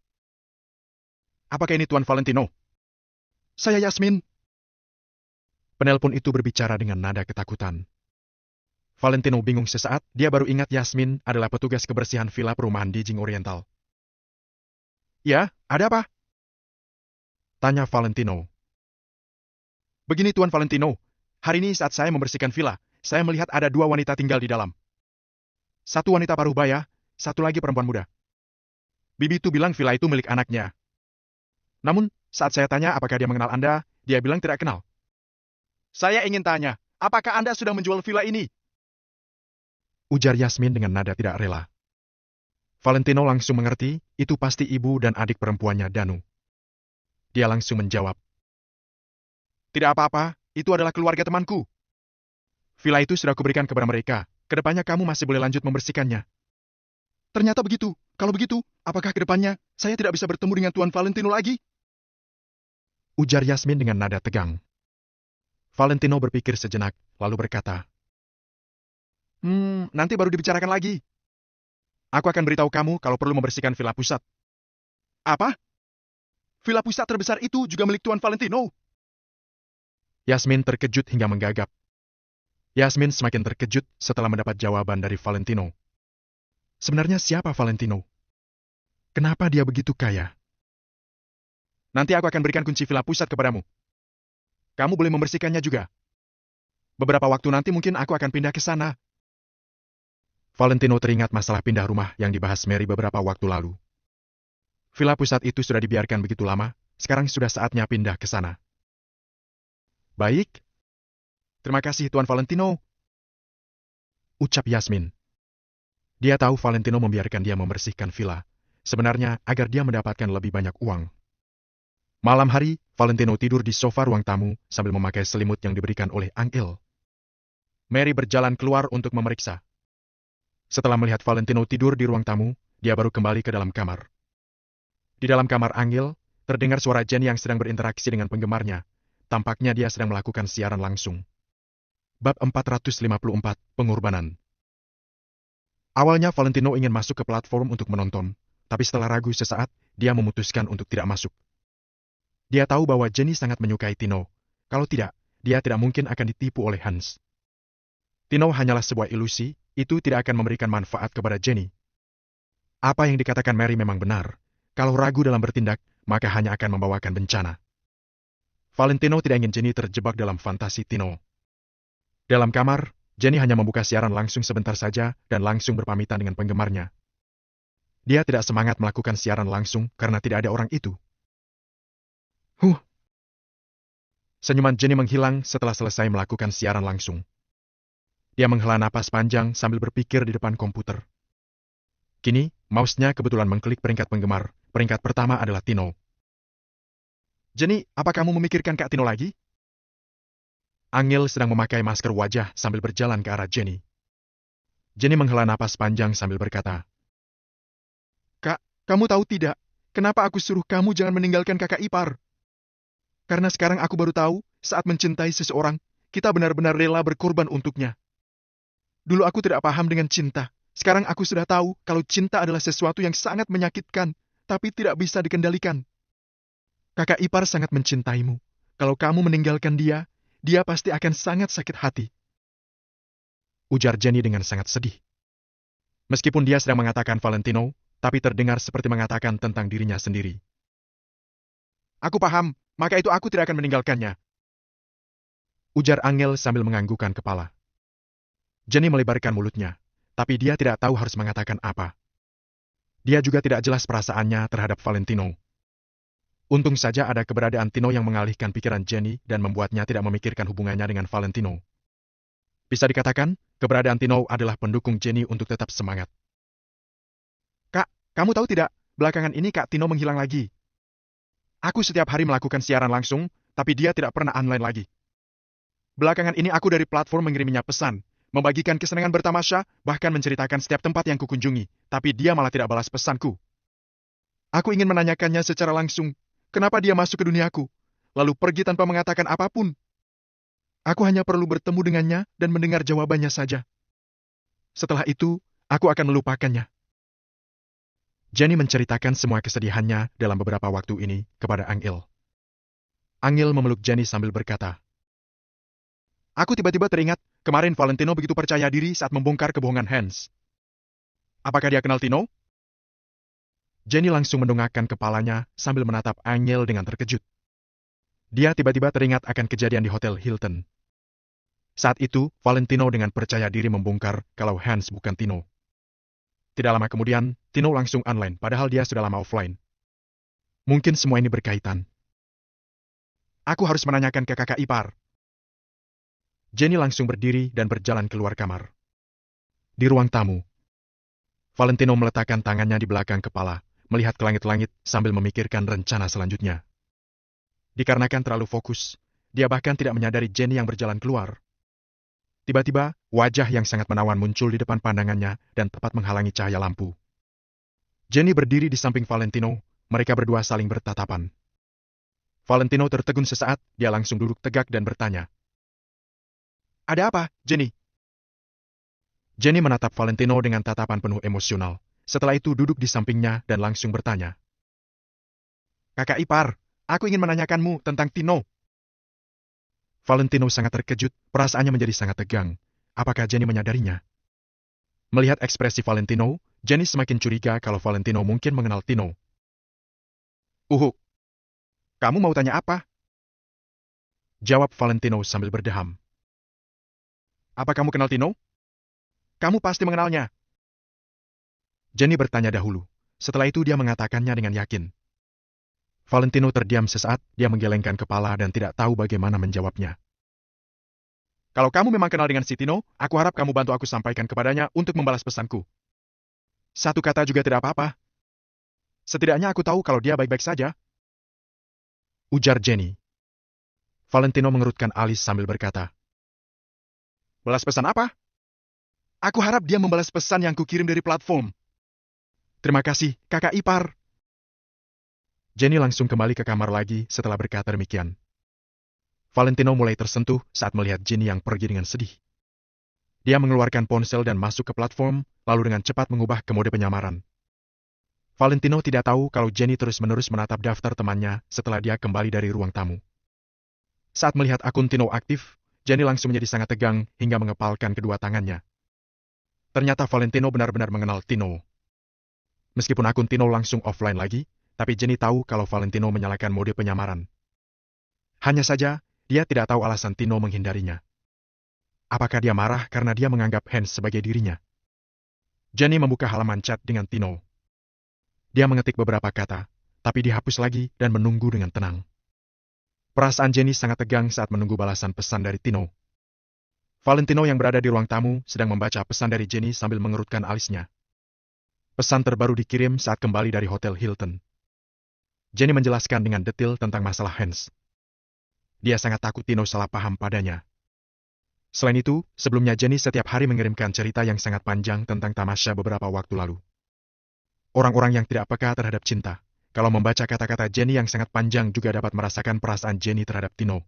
"Apakah ini Tuan Valentino?" "Saya Yasmin." Penelpon itu berbicara dengan nada ketakutan. Valentino bingung sesaat, dia baru ingat Yasmin adalah petugas kebersihan villa perumahan di Jing Oriental. "Ya, ada apa?" Tanya Valentino. "Begini Tuan Valentino, hari ini saat saya membersihkan villa, saya melihat ada 2 wanita tinggal di dalam. Satu wanita paruh baya, satu lagi perempuan muda. Bibi itu bilang villa itu milik anaknya. Namun, saat saya tanya apakah dia mengenal Anda, dia bilang tidak kenal. Saya ingin tanya, apakah Anda sudah menjual villa ini?" Ujar Yasmin dengan nada tidak rela. Valentino langsung mengerti, itu pasti ibu dan adik perempuannya Danu. Dia langsung menjawab. "Tidak apa-apa, itu adalah keluarga temanku. Villa itu sudah kuberikan kepada mereka, kedepannya kamu masih boleh lanjut membersihkannya." "Ternyata begitu. Kalau begitu, apakah kedepannya saya tidak bisa bertemu dengan Tuan Valentino lagi?" Ujar Yasmin dengan nada tegang. Valentino berpikir sejenak, lalu berkata, nanti baru dibicarakan lagi. Aku akan beritahu kamu kalau perlu membersihkan villa pusat." "Apa? Villa pusat terbesar itu juga milik Tuan Valentino?" Yasmin terkejut hingga menggagap. Yasmin semakin terkejut setelah mendapat jawaban dari Valentino. Sebenarnya siapa Valentino? Kenapa dia begitu kaya? "Nanti aku akan berikan kunci villa pusat kepadamu. Kamu boleh membersihkannya juga. Beberapa waktu nanti mungkin aku akan pindah ke sana." Valentino teringat masalah pindah rumah yang dibahas Mary beberapa waktu lalu. Villa pusat itu sudah dibiarkan begitu lama, sekarang sudah saatnya pindah ke sana. "Baik. Terima kasih Tuan Valentino." Ucap Yasmin. Dia tahu Valentino membiarkan dia membersihkan villa, sebenarnya agar dia mendapatkan lebih banyak uang. Malam hari, Valentino tidur di sofa ruang tamu sambil memakai selimut yang diberikan oleh Angel. Mary berjalan keluar untuk memeriksa. Setelah melihat Valentino tidur di ruang tamu, dia baru kembali ke dalam kamar. Di dalam kamar Angel, terdengar suara Jenny yang sedang berinteraksi dengan penggemarnya. Tampaknya dia sedang melakukan siaran langsung. Bab 454, Pengorbanan. Awalnya Valentino ingin masuk ke platform untuk menonton, tapi setelah ragu sesaat, dia memutuskan untuk tidak masuk. Dia tahu bahwa Jenny sangat menyukai Tino. Kalau tidak, dia tidak mungkin akan ditipu oleh Hans. Tino hanyalah sebuah ilusi, itu tidak akan memberikan manfaat kepada Jenny. Apa yang dikatakan Mary memang benar. Kalau ragu dalam bertindak, maka hanya akan membawakan bencana. Valentino tidak ingin Jenny terjebak dalam fantasi Tino. Dalam kamar, Jenny hanya membuka siaran langsung sebentar saja dan langsung berpamitan dengan penggemarnya. Dia tidak semangat melakukan siaran langsung karena tidak ada orang itu. Senyuman Jenny menghilang setelah selesai melakukan siaran langsung. Dia menghela napas panjang sambil berpikir di depan komputer. Kini, mouse-nya kebetulan mengklik peringkat penggemar. Peringkat pertama adalah Tino. "Jenny, apa kamu memikirkan Kak Tino lagi?" Angel sedang memakai masker wajah sambil berjalan ke arah Jenny. Jenny menghela napas panjang sambil berkata, "Kak, kamu tahu tidak, kenapa aku suruh kamu jangan meninggalkan kakak ipar? Karena sekarang aku baru tahu, saat mencintai seseorang, kita benar-benar rela berkorban untuknya. Dulu aku tidak paham dengan cinta. Sekarang aku sudah tahu kalau cinta adalah sesuatu yang sangat menyakitkan, tapi tidak bisa dikendalikan. Kakak ipar sangat mencintaimu. Kalau kamu meninggalkan dia, dia pasti akan sangat sakit hati. Ujar Jenny dengan sangat sedih. Meskipun dia sedang mengatakan Valentino, tapi terdengar seperti mengatakan tentang dirinya sendiri. Aku paham, maka itu aku tidak akan meninggalkannya. Ujar Angel sambil menganggukkan kepala. Jenny melebarkan mulutnya, tapi dia tidak tahu harus mengatakan apa. Dia juga tidak jelas perasaannya terhadap Valentino. Untung saja ada keberadaan Tino yang mengalihkan pikiran Jenny dan membuatnya tidak memikirkan hubungannya dengan Valentino. Bisa dikatakan, keberadaan Tino adalah pendukung Jenny untuk tetap semangat. Kak, kamu tahu tidak, belakangan ini Kak Tino menghilang lagi. Aku setiap hari melakukan siaran langsung, tapi dia tidak pernah online lagi. Belakangan ini aku dari platform mengiriminya pesan, membagikan kesenangan bertamasya, bahkan menceritakan setiap tempat yang kukunjungi, tapi dia malah tidak balas pesanku. Aku ingin menanyakannya secara langsung, kenapa dia masuk ke duniaku, lalu pergi tanpa mengatakan apapun. Aku hanya perlu bertemu dengannya dan mendengar jawabannya saja. Setelah itu, aku akan melupakannya. Jenny menceritakan semua kesedihannya dalam beberapa waktu ini kepada Angel. Angel memeluk Jenny sambil berkata, "Aku tiba-tiba teringat, kemarin Valentino begitu percaya diri saat membongkar kebohongan Hans. Apakah dia kenal Tino?" Jenny langsung mendongakkan kepalanya sambil menatap Angel dengan terkejut. Dia tiba-tiba teringat akan kejadian di Hotel Hilton. Saat itu, Valentino dengan percaya diri membongkar kalau Hans bukan Tino. Tidak lama kemudian, Tino langsung online, padahal dia sudah lama offline. Mungkin semua ini berkaitan. Aku harus menanyakan ke kakak ipar. Jenny langsung berdiri dan berjalan keluar kamar. Di ruang tamu, Valentino meletakkan tangannya di belakang kepala, melihat ke langit-langit sambil memikirkan rencana selanjutnya. Dikarenakan terlalu fokus, dia bahkan tidak menyadari Jenny yang berjalan keluar. Tiba-tiba, wajah yang sangat menawan muncul di depan pandangannya dan tepat menghalangi cahaya lampu. Jenny berdiri di samping Valentino, mereka berdua saling bertatapan. Valentino tertegun sesaat, dia langsung duduk tegak dan bertanya. "Ada apa, Jenny?" Jenny menatap Valentino dengan tatapan penuh emosional. Setelah itu duduk di sampingnya dan langsung bertanya. "Kakak ipar, aku ingin menanyakanmu tentang Tino." Valentino sangat terkejut, perasaannya menjadi sangat tegang. Apakah Jenny menyadarinya? Melihat ekspresi Valentino, Jenny semakin curiga kalau Valentino mungkin mengenal Tino. Kamu mau tanya apa?" Jawab Valentino sambil berdeham. "Apa kamu kenal Tino? Kamu pasti mengenalnya." Jenny bertanya dahulu. Setelah itu dia mengatakannya dengan yakin. Valentino terdiam sesaat, dia menggelengkan kepala dan tidak tahu bagaimana menjawabnya. "Kalau kamu memang kenal dengan si Tino, aku harap kamu bantu aku sampaikan kepadanya untuk membalas pesanku. Satu kata juga tidak apa-apa. Setidaknya aku tahu kalau dia baik-baik saja." Ujar Jenny. Valentino mengerutkan alis sambil berkata, "Balas pesan apa? Aku harap dia membalas pesan yang kukirim dari platform. Terima kasih, kakak ipar." Jenny langsung kembali ke kamar lagi setelah berkata demikian. Valentino mulai tersentuh saat melihat Jenny yang pergi dengan sedih. Dia mengeluarkan ponsel dan masuk ke platform, lalu dengan cepat mengubah ke mode penyamaran. Valentino tidak tahu kalau Jenny terus-menerus menatap daftar temannya setelah dia kembali dari ruang tamu. Saat melihat akun Tino aktif, Jenny langsung menjadi sangat tegang hingga mengepalkan kedua tangannya. Ternyata Valentino benar-benar mengenal Tino. Meskipun akun Tino langsung offline lagi, tapi Jenny tahu kalau Valentino menyalakan mode penyamaran. Hanya saja, dia tidak tahu alasan Tino menghindarinya. Apakah dia marah karena dia menganggap Hans sebagai dirinya? Jenny membuka halaman chat dengan Tino. Dia mengetik beberapa kata, tapi dihapus lagi dan menunggu dengan tenang. Perasaan Jenny sangat tegang saat menunggu balasan pesan dari Tino. Valentino yang berada di ruang tamu sedang membaca pesan dari Jenny sambil mengerutkan alisnya. Pesan terbaru dikirim saat kembali dari Hotel Hilton. Jenny menjelaskan dengan detail tentang masalah Hans. Dia sangat takut Tino salah paham padanya. Selain itu, sebelumnya Jenny setiap hari mengirimkan cerita yang sangat panjang tentang tamasya beberapa waktu lalu. Orang-orang yang tidak peka terhadap cinta, Kalau membaca kata-kata Jenny yang sangat panjang juga dapat merasakan perasaan Jenny terhadap Tino.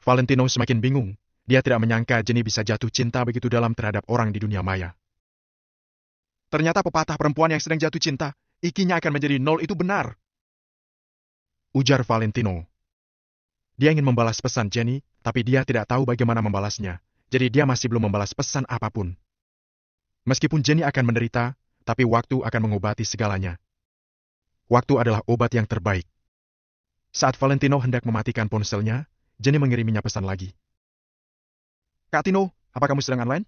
Valentino semakin bingung. Dia tidak menyangka Jenny bisa jatuh cinta begitu dalam terhadap orang di dunia maya. Ternyata pepatah perempuan yang sedang jatuh cinta, ikinya akan menjadi nol itu benar. Ujar Valentino. Dia ingin membalas pesan Jenny, tapi dia tidak tahu bagaimana membalasnya. Jadi dia masih belum membalas pesan apapun. Meskipun Jenny akan menderita, tapi waktu akan mengobati segalanya. Waktu adalah obat yang terbaik. Saat Valentino hendak mematikan ponselnya, Jenny mengiriminya pesan lagi. Kak Tino, apa kamu sedang online?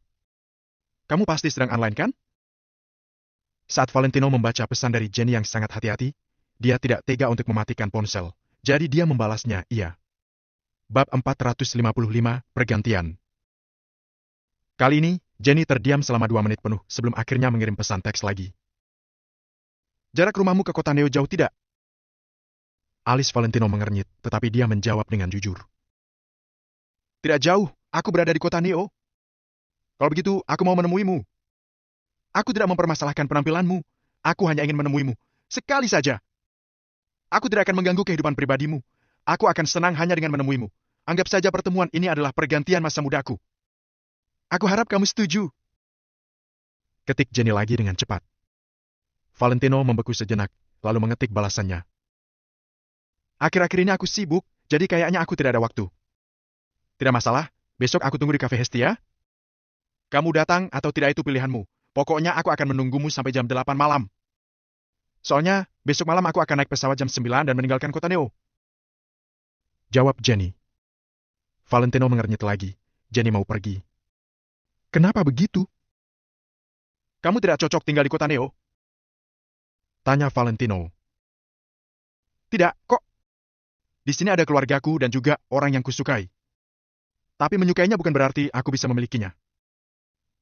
Kamu pasti sedang online kan? Saat Valentino membaca pesan dari Jenny yang sangat hati-hati, dia tidak tega untuk mematikan ponsel. Jadi dia membalasnya, iya. Bab 455, Pergantian. Kali ini, Jenny terdiam selama 2 menit penuh sebelum akhirnya mengirim pesan teks lagi. Jarak rumahmu ke kota Neo jauh tidak? Alis Valentino mengernyit, tetapi dia menjawab dengan jujur. Tidak jauh, aku berada di kota Neo. Kalau begitu, aku mau menemuimu. Aku tidak mempermasalahkan penampilanmu. Aku hanya ingin menemuimu. Sekali saja. Aku tidak akan mengganggu kehidupan pribadimu. Aku akan senang hanya dengan menemuimu. Anggap saja pertemuan ini adalah pergantian masa mudaku. Aku harap kamu setuju. Ketik Jenny lagi dengan cepat. Valentino membeku sejenak, lalu mengetik balasannya. Akhir-akhir ini aku sibuk, jadi kayaknya aku tidak ada waktu. Tidak masalah, besok aku tunggu di Cafe Hestia. Kamu datang atau tidak itu pilihanmu. Pokoknya aku akan menunggumu sampai jam 8 malam. Soalnya, besok malam aku akan naik pesawat jam 9 dan meninggalkan kota Neo. Jawab Jenny. Valentino mengernyit lagi. Jenny mau pergi. Kenapa begitu? Kamu tidak cocok tinggal di kota Neo? Tanya Valentino. Tidak, kok. Di sini ada keluargaku dan juga orang yang kusukai. Tapi menyukainya bukan berarti aku bisa memilikinya.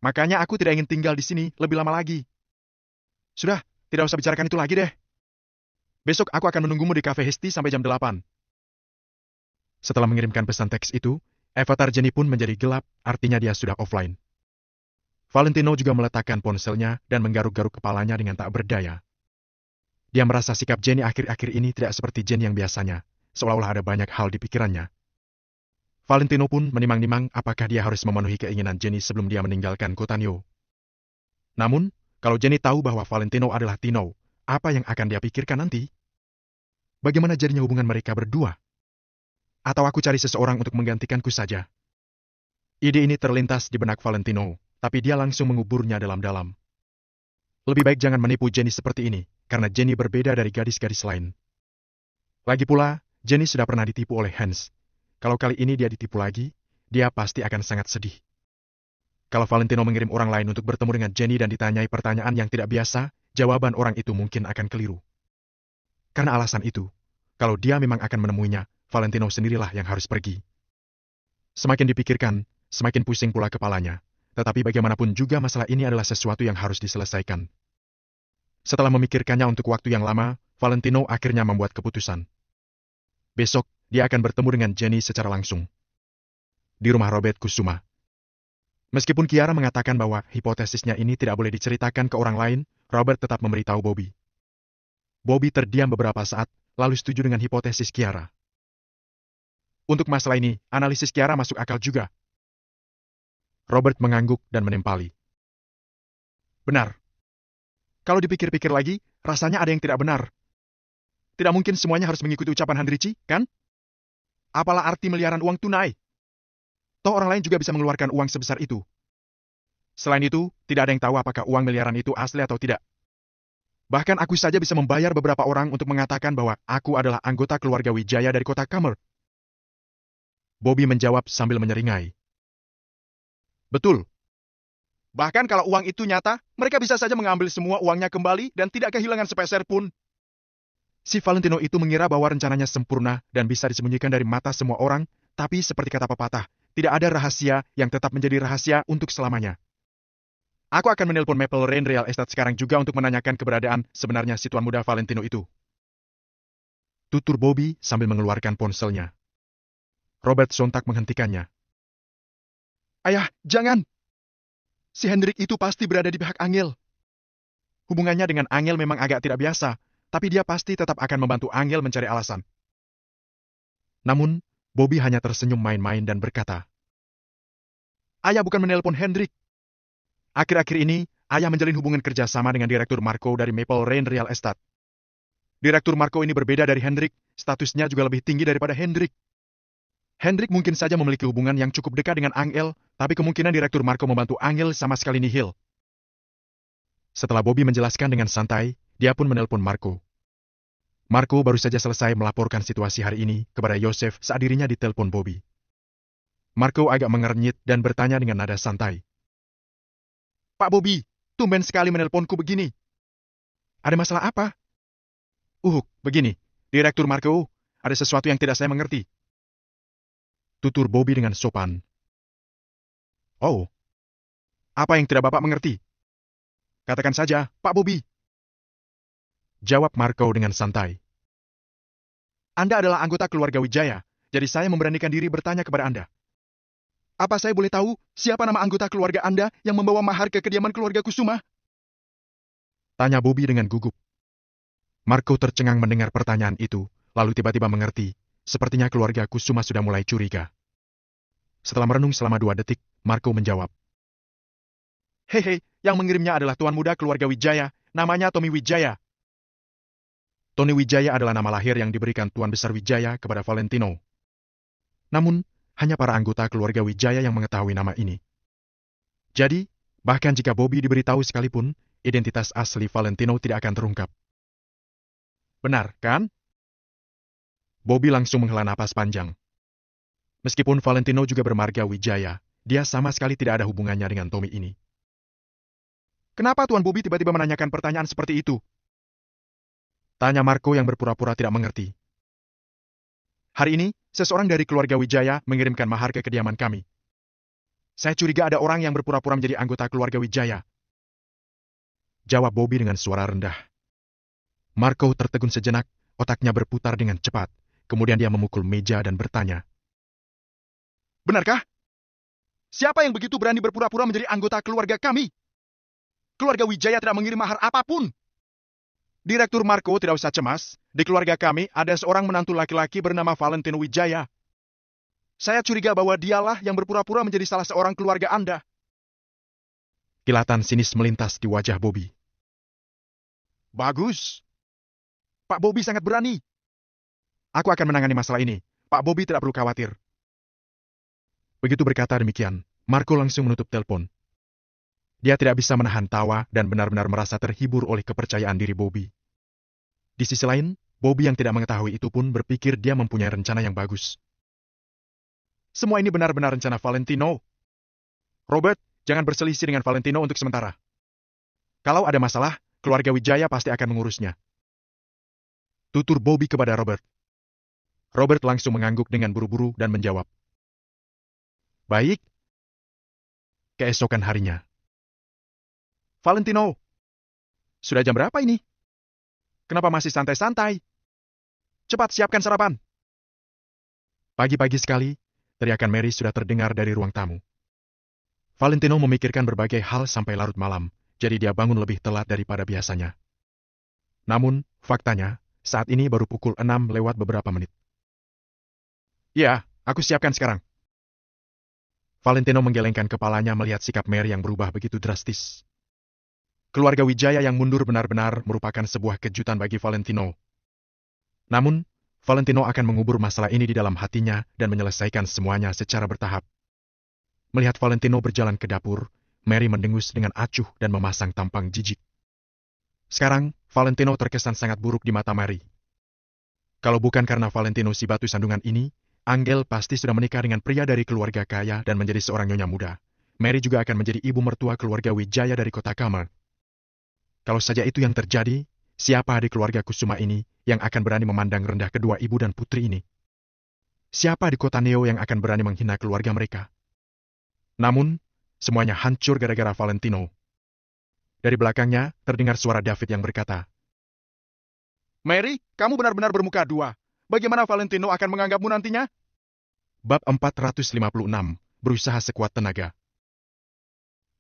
Makanya aku tidak ingin tinggal di sini lebih lama lagi. Sudah, tidak usah bicarakan itu lagi deh. Besok aku akan menunggumu di Cafe Hesti sampai jam 8. Setelah mengirimkan pesan teks itu, avatar Jenny pun menjadi gelap, artinya dia sudah offline. Valentino juga meletakkan ponselnya dan menggaruk-garuk kepalanya dengan tak berdaya. Dia merasa sikap Jenny akhir-akhir ini tidak seperti Jenny yang biasanya, seolah-olah ada banyak hal di pikirannya. Valentino pun menimang-nimang apakah dia harus memenuhi keinginan Jenny sebelum dia meninggalkan kota Neo. Namun, kalau Jenny tahu bahwa Valentino adalah Tino, apa yang akan dia pikirkan nanti? Bagaimana jadinya hubungan mereka berdua? Atau aku cari seseorang untuk menggantikanku saja? Ide ini terlintas di benak Valentino, tapi dia langsung menguburnya dalam-dalam. Lebih baik jangan menipu Jenny seperti ini, karena Jenny berbeda dari gadis-gadis lain. Lagi pula, Jenny sudah pernah ditipu oleh Hans. Kalau kali ini dia ditipu lagi, dia pasti akan sangat sedih. Kalau Valentino mengirim orang lain untuk bertemu dengan Jenny dan ditanyai pertanyaan yang tidak biasa, jawaban orang itu mungkin akan keliru. Karena alasan itu, kalau dia memang akan menemuinya, Valentino sendirilah yang harus pergi. Semakin dipikirkan, semakin pusing pula kepalanya. Tetapi bagaimanapun juga masalah ini adalah sesuatu yang harus diselesaikan. Setelah memikirkannya untuk waktu yang lama, Valentino akhirnya membuat keputusan. Besok, dia akan bertemu dengan Jenny secara langsung. Di rumah Robert Kusuma. Meskipun Kiara mengatakan bahwa hipotesisnya ini tidak boleh diceritakan ke orang lain, Robert tetap memberitahu Bobby. Bobby terdiam beberapa saat, lalu setuju dengan hipotesis Kiara. Untuk masalah ini, analisis Kiara masuk akal juga. Robert mengangguk dan menimpali. Benar. Kalau dipikir-pikir lagi, rasanya ada yang tidak benar. Tidak mungkin semuanya harus mengikuti ucapan Handrici, kan? Apalah arti miliaran uang tunai? Toh orang lain juga bisa mengeluarkan uang sebesar itu. Selain itu, tidak ada yang tahu apakah uang miliaran itu asli atau tidak. Bahkan aku saja bisa membayar beberapa orang untuk mengatakan bahwa aku adalah anggota keluarga Wijaya dari kota Kamer. Bobby menjawab sambil menyeringai. Betul. Bahkan kalau uang itu nyata, mereka bisa saja mengambil semua uangnya kembali dan tidak kehilangan sepeser pun. Si Valentino itu mengira bahwa rencananya sempurna dan bisa disembunyikan dari mata semua orang, tapi seperti kata pepatah, tidak ada rahasia yang tetap menjadi rahasia untuk selamanya. Aku akan menelpon Maple Rain Real Estate sekarang juga untuk menanyakan keberadaan sebenarnya si tuan muda Valentino itu. Tutur Bobby sambil mengeluarkan ponselnya. Robert sontak menghentikannya. Ayah, jangan! Si Hendrik itu pasti berada di pihak Angel. Hubungannya dengan Angel memang agak tidak biasa, tapi dia pasti tetap akan membantu Angel mencari alasan. Namun, Bobby hanya tersenyum main-main dan berkata, "Ayah bukan menelpon Hendrik. Akhir-akhir ini, ayah menjalin hubungan kerjasama dengan Direktur Marco dari Maple Rain Real Estate. Direktur Marco ini berbeda dari Hendrik, statusnya juga lebih tinggi daripada Hendrik. Hendrik mungkin saja memiliki hubungan yang cukup dekat dengan Angel, tapi kemungkinan Direktur Marco membantu Angel sama sekali nihil." Setelah Bobby menjelaskan dengan santai, dia pun menelpon Marco. Marco baru saja selesai melaporkan situasi hari ini kepada Yosef saat dirinya ditelepon Bobby. Marco agak mengernyit dan bertanya dengan nada santai. "Pak Bobby, tumben sekali menelponku begini. Ada masalah apa?" Begini, Direktur Marco, ada sesuatu yang tidak saya mengerti." Tutur Bobby dengan sopan. "Oh, apa yang tidak Bapak mengerti? Katakan saja, Pak Bobby." Jawab Marco dengan santai. "Anda adalah anggota keluarga Wijaya, jadi saya memberanikan diri bertanya kepada Anda. Apa saya boleh tahu siapa nama anggota keluarga Anda yang membawa mahar ke kediaman keluarga Kusuma?" Tanya Bobby dengan gugup. Marco tercengang mendengar pertanyaan itu, lalu tiba-tiba mengerti. Sepertinya keluarga Kusuma sudah mulai curiga. Setelah merenung selama 2 detik, Marco menjawab. "Hehe, yang mengirimnya adalah tuan muda keluarga Wijaya, namanya Tommy Wijaya." Tony Wijaya adalah nama lahir yang diberikan Tuan Besar Wijaya kepada Valentino. Namun, hanya para anggota keluarga Wijaya yang mengetahui nama ini. Jadi, bahkan jika Bobby diberitahu sekalipun, identitas asli Valentino tidak akan terungkap. Benar, kan? Bobby langsung menghela napas panjang. Meskipun Valentino juga bermarga Wijaya, dia sama sekali tidak ada hubungannya dengan Tommy ini. "Kenapa Tuan Bobby tiba-tiba menanyakan pertanyaan seperti itu?" Tanya Marco yang berpura-pura tidak mengerti. "Hari ini, seseorang dari keluarga Wijaya mengirimkan mahar ke kediaman kami. Saya curiga ada orang yang berpura-pura menjadi anggota keluarga Wijaya." Jawab Bobby dengan suara rendah. Marco tertegun sejenak, otaknya berputar dengan cepat. Kemudian dia memukul meja dan bertanya. "Benarkah? Siapa yang begitu berani berpura-pura menjadi anggota keluarga kami? Keluarga Wijaya tidak mengirim mahar apapun. Direktur Marco tidak usah cemas, di keluarga kami ada seorang menantu laki-laki bernama Valentino Wijaya. Saya curiga bahwa dialah yang berpura-pura menjadi salah seorang keluarga Anda." Kilatan sinis melintas di wajah Bobby. "Bagus. Pak Bobby sangat berani. Aku akan menangani masalah ini. Pak Bobby tidak perlu khawatir." Begitu berkata demikian, Marco langsung menutup telepon. Dia tidak bisa menahan tawa dan benar-benar merasa terhibur oleh kepercayaan diri Bobby. Di sisi lain, Bobby yang tidak mengetahui itu pun berpikir dia mempunyai rencana yang bagus. "Semua ini benar-benar rencana Valentino. Robert, jangan berselisih dengan Valentino untuk sementara. Kalau ada masalah, keluarga Wijaya pasti akan mengurusnya." Tutur Bobby kepada Robert. Robert langsung mengangguk dengan buru-buru dan menjawab. "Baik." Keesokan harinya. "Valentino, sudah jam berapa ini? Kenapa masih santai-santai? Cepat siapkan sarapan." Pagi-pagi sekali, teriakan Mary sudah terdengar dari ruang tamu. Valentino memikirkan berbagai hal sampai larut malam, jadi dia bangun lebih telat daripada biasanya. Namun, faktanya, saat ini baru pukul 6 lewat beberapa menit. "Ya, aku siapkan sekarang." Valentino menggelengkan kepalanya melihat sikap Mary yang berubah begitu drastis. Keluarga Wijaya yang mundur benar-benar merupakan sebuah kejutan bagi Valentino. Namun, Valentino akan mengubur masalah ini di dalam hatinya dan menyelesaikan semuanya secara bertahap. Melihat Valentino berjalan ke dapur, Mary mendengus dengan acuh dan memasang tampang jijik. Sekarang, Valentino terkesan sangat buruk di mata Mary. Kalau bukan karena Valentino si batu sandungan ini, Angel pasti sudah menikah dengan pria dari keluarga kaya dan menjadi seorang nyonya muda. Mary juga akan menjadi ibu mertua keluarga Wijaya dari kota Kamar. Kalau saja itu yang terjadi, siapa di keluarga Kusuma ini yang akan berani memandang rendah kedua ibu dan putri ini? Siapa di kota Neo yang akan berani menghina keluarga mereka? Namun, semuanya hancur gara-gara Valentino. Dari belakangnya, terdengar suara David yang berkata, "Mary, kamu benar-benar bermuka dua. Bagaimana Valentino akan menganggapmu nantinya?" Bab 456, berusaha sekuat tenaga.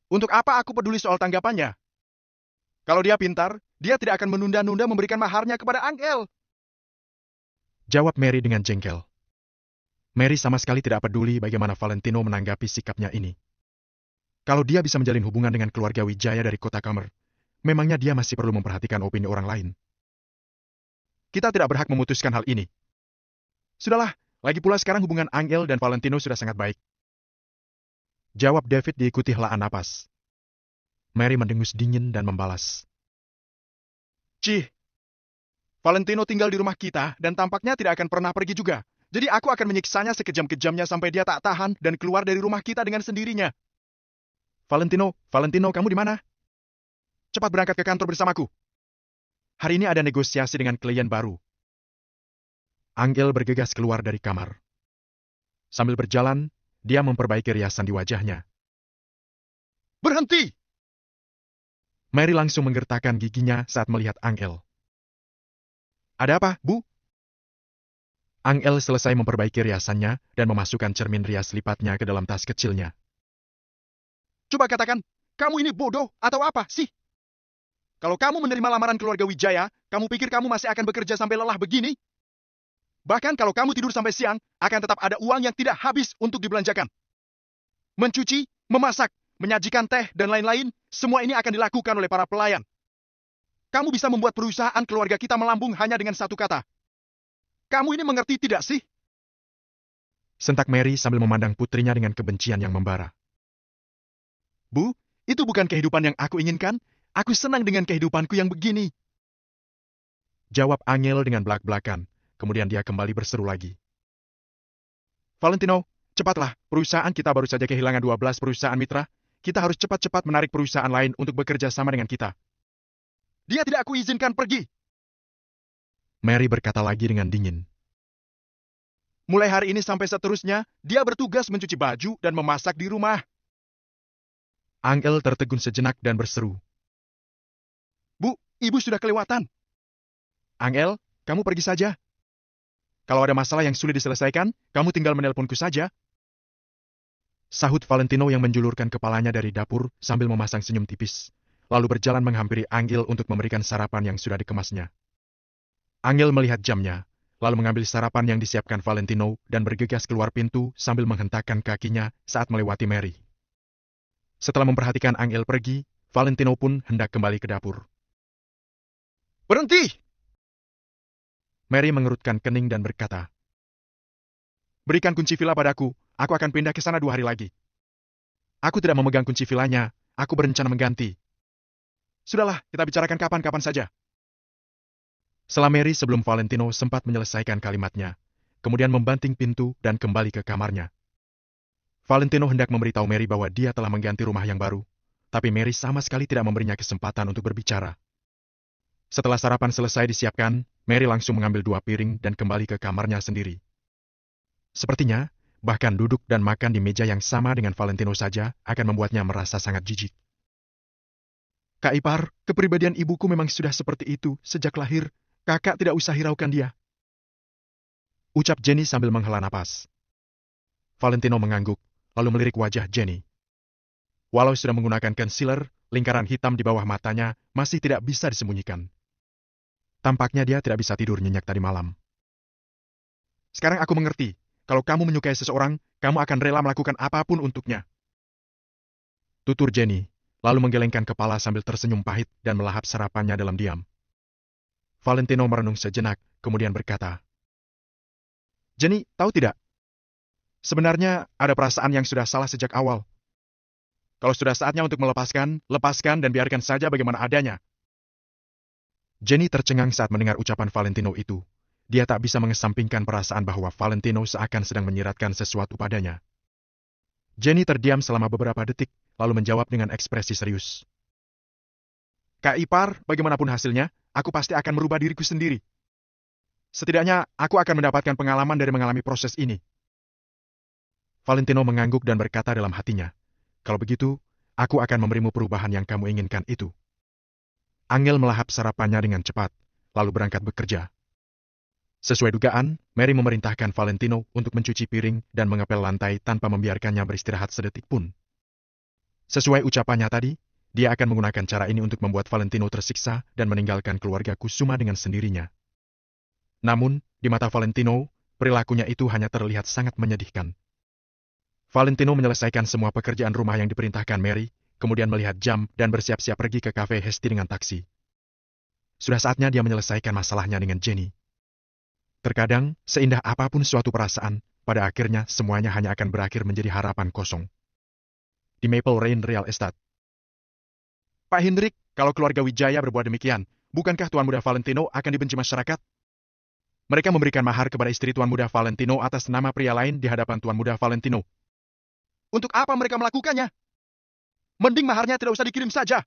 "Untuk apa aku peduli soal tanggapannya? Kalau dia pintar, Dia tidak akan menunda-nunda memberikan maharnya kepada Angel. Jawab Mary dengan jengkel. Mary sama sekali tidak peduli bagaimana Valentino menanggapi sikapnya ini. Kalau dia bisa menjalin hubungan dengan keluarga Wijaya dari kota Kamer, memangnya dia masih perlu memperhatikan opini orang lain. Kita tidak berhak memutuskan hal ini. Sudahlah, lagi pula sekarang hubungan Angel dan Valentino sudah sangat baik. Jawab David diikuti helaan napas. Mary mendengus dingin dan membalas. Cih, Valentino tinggal di rumah kita dan tampaknya tidak akan pernah pergi juga. Jadi aku akan menyiksanya sekejam-kejamnya sampai dia tak tahan dan keluar dari rumah kita dengan sendirinya. Valentino, kamu di mana? Cepat berangkat ke kantor bersamaku. Hari ini ada negosiasi dengan klien baru. Angel bergegas keluar dari kamar. Sambil berjalan, dia memperbaiki riasan di wajahnya. Berhenti! Mary langsung menggertakkan giginya saat melihat Angel. Ada apa, Bu? Angel selesai memperbaiki riasannya dan memasukkan cermin rias lipatnya ke dalam tas kecilnya. Coba katakan, kamu ini bodoh atau apa sih? Kalau kamu menerima lamaran keluarga Wijaya, kamu pikir kamu masih akan bekerja sampai lelah begini? Bahkan kalau kamu tidur sampai siang, akan tetap ada uang yang tidak habis untuk dibelanjakan. Mencuci, memasak, menyajikan teh, dan lain-lain, semua ini akan dilakukan oleh para pelayan. Kamu bisa membuat perusahaan keluarga kita melambung hanya dengan satu kata. Kamu ini mengerti tidak sih? Sentak Mary sambil memandang putrinya dengan kebencian yang membara. Bu, itu bukan kehidupan yang aku inginkan. Aku senang dengan kehidupanku yang begini. Jawab Angel dengan belak-belakan. Kemudian dia kembali berseru lagi. Valentino, cepatlah. Perusahaan kita baru saja kehilangan 12 perusahaan mitra. Kita harus cepat-cepat menarik perusahaan lain untuk bekerja sama dengan kita. Dia tidak aku izinkan pergi. Mary berkata lagi dengan dingin. Mulai hari ini sampai seterusnya, dia bertugas mencuci baju dan memasak di rumah. Angel tertegun sejenak dan berseru. Bu, ibu sudah kelewatan. Angel, kamu pergi saja. Kalau ada masalah yang sulit diselesaikan, kamu tinggal menelponku saja. Sahut Valentino yang menjulurkan kepalanya dari dapur sambil memasang senyum tipis, lalu berjalan menghampiri Angel untuk memberikan sarapan yang sudah dikemasnya. Angel melihat jamnya, lalu mengambil sarapan yang disiapkan Valentino dan bergegas keluar pintu sambil menghentakkan kakinya saat melewati Mary. Setelah memperhatikan Angel pergi, Valentino pun hendak kembali ke dapur. Berhenti! Mary mengerutkan kening dan berkata, berikan kunci villa padaku, aku akan pindah ke sana 2 hari lagi. Aku tidak memegang kunci villanya, aku berencana mengganti. Sudahlah, kita bicarakan kapan-kapan saja. Setelah Mary sebelum Valentino sempat menyelesaikan kalimatnya, kemudian membanting pintu dan kembali ke kamarnya. Valentino hendak memberitahu Mary bahwa dia telah mengganti rumah yang baru, tapi Mary sama sekali tidak memberinya kesempatan untuk berbicara. Setelah sarapan selesai disiapkan, Mary langsung mengambil 2 piring dan kembali ke kamarnya sendiri. Sepertinya, bahkan duduk dan makan di meja yang sama dengan Valentino saja akan membuatnya merasa sangat jijik. Kak Ipar, kepribadian ibuku memang sudah seperti itu sejak lahir. Kakak tidak usah hiraukan dia. Ucap Jenny sambil menghela napas. Valentino mengangguk, lalu melirik wajah Jenny. Walau sudah menggunakan concealer, lingkaran hitam di bawah matanya masih tidak bisa disembunyikan. Tampaknya dia tidak bisa tidur nyenyak tadi malam. Sekarang aku mengerti, kalau kamu menyukai seseorang, kamu akan rela melakukan apapun untuknya. Tutur Jenny, lalu menggelengkan kepala sambil tersenyum pahit dan melahap sarapannya dalam diam. Valentino merenung sejenak, kemudian berkata, Jenny, tahu tidak? Sebenarnya ada perasaan yang sudah salah sejak awal. Kalau sudah saatnya untuk melepaskan, lepaskan dan biarkan saja bagaimana adanya. Jenny tercengang saat mendengar ucapan Valentino itu. Dia tak bisa mengesampingkan perasaan bahwa Valentino seakan sedang menyiratkan sesuatu padanya. Jenny terdiam selama beberapa detik, lalu menjawab dengan ekspresi serius. Kak Ipar, bagaimanapun hasilnya, aku pasti akan merubah diriku sendiri. Setidaknya, aku akan mendapatkan pengalaman dari mengalami proses ini. Valentino mengangguk dan berkata dalam hatinya, kalau begitu, aku akan memberimu perubahan yang kamu inginkan itu. Angel melahap sarapannya dengan cepat, lalu berangkat bekerja. Sesuai dugaan, Mary memerintahkan Valentino untuk mencuci piring dan mengepel lantai tanpa membiarkannya beristirahat sedetik pun. Sesuai ucapannya tadi, Dia akan menggunakan cara ini untuk membuat Valentino tersiksa dan meninggalkan keluarga Kusuma dengan sendirinya. Namun, di mata Valentino, perilakunya itu hanya terlihat sangat menyedihkan. Valentino menyelesaikan semua pekerjaan rumah yang diperintahkan Mary, kemudian melihat jam dan bersiap-siap pergi ke kafe Hesti dengan taksi. Sudah saatnya dia menyelesaikan masalahnya dengan Jenny. Terkadang, seindah apapun suatu perasaan, pada akhirnya semuanya hanya akan berakhir menjadi harapan kosong. Di Maple Rain Real Estate. Pak Hendrik, kalau keluarga Wijaya berbuat demikian, bukankah Tuan Muda Valentino akan dibenci masyarakat? Mereka memberikan mahar kepada istri Tuan Muda Valentino atas nama pria lain di hadapan Tuan Muda Valentino. Untuk apa mereka melakukannya? Mending maharnya tidak usah dikirim saja.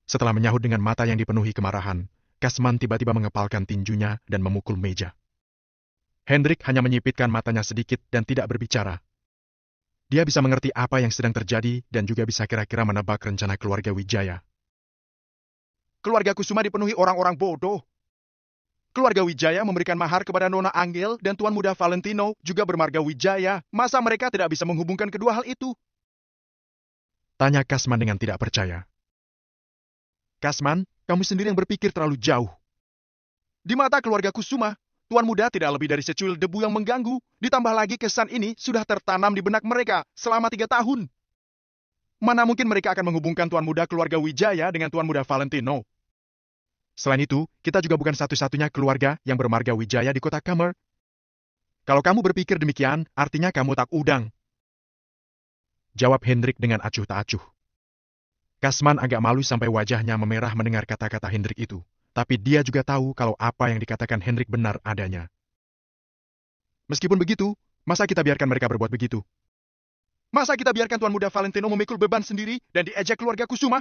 Setelah menyahut dengan mata yang dipenuhi kemarahan, Kasman tiba-tiba mengepalkan tinjunya dan memukul meja. Hendrik hanya menyipitkan matanya sedikit dan tidak berbicara. Dia bisa mengerti apa yang sedang terjadi dan juga bisa kira-kira menebak rencana keluarga Wijaya. Keluarga Kusuma dipenuhi orang-orang bodoh. Keluarga Wijaya memberikan mahar kepada Nona Angel dan Tuan Muda Valentino juga bermarga Wijaya. Masa mereka tidak bisa menghubungkan kedua hal itu? Tanya Kasman dengan tidak percaya. Kasman, kamu sendiri yang berpikir terlalu jauh. Di mata keluarga Kusuma, Tuan Muda tidak lebih dari secuil debu yang mengganggu. Ditambah lagi kesan ini sudah tertanam di benak mereka selama 3 tahun. Mana mungkin mereka akan menghubungkan Tuan Muda keluarga Wijaya dengan Tuan Muda Valentino? Selain itu, kita juga bukan satu-satunya keluarga yang bermarga Wijaya di kota Kamer. Kalau kamu berpikir demikian, artinya kamu tak udang. Jawab Hendrik dengan acuh tak acuh. Kasman agak malu sampai wajahnya memerah mendengar kata-kata Hendrik itu. Tapi dia juga tahu kalau apa yang dikatakan Hendrik benar adanya. Meskipun begitu, masa kita biarkan mereka berbuat begitu? Masa kita biarkan Tuan Muda Valentino memikul beban sendiri dan diejek keluarga Kusuma?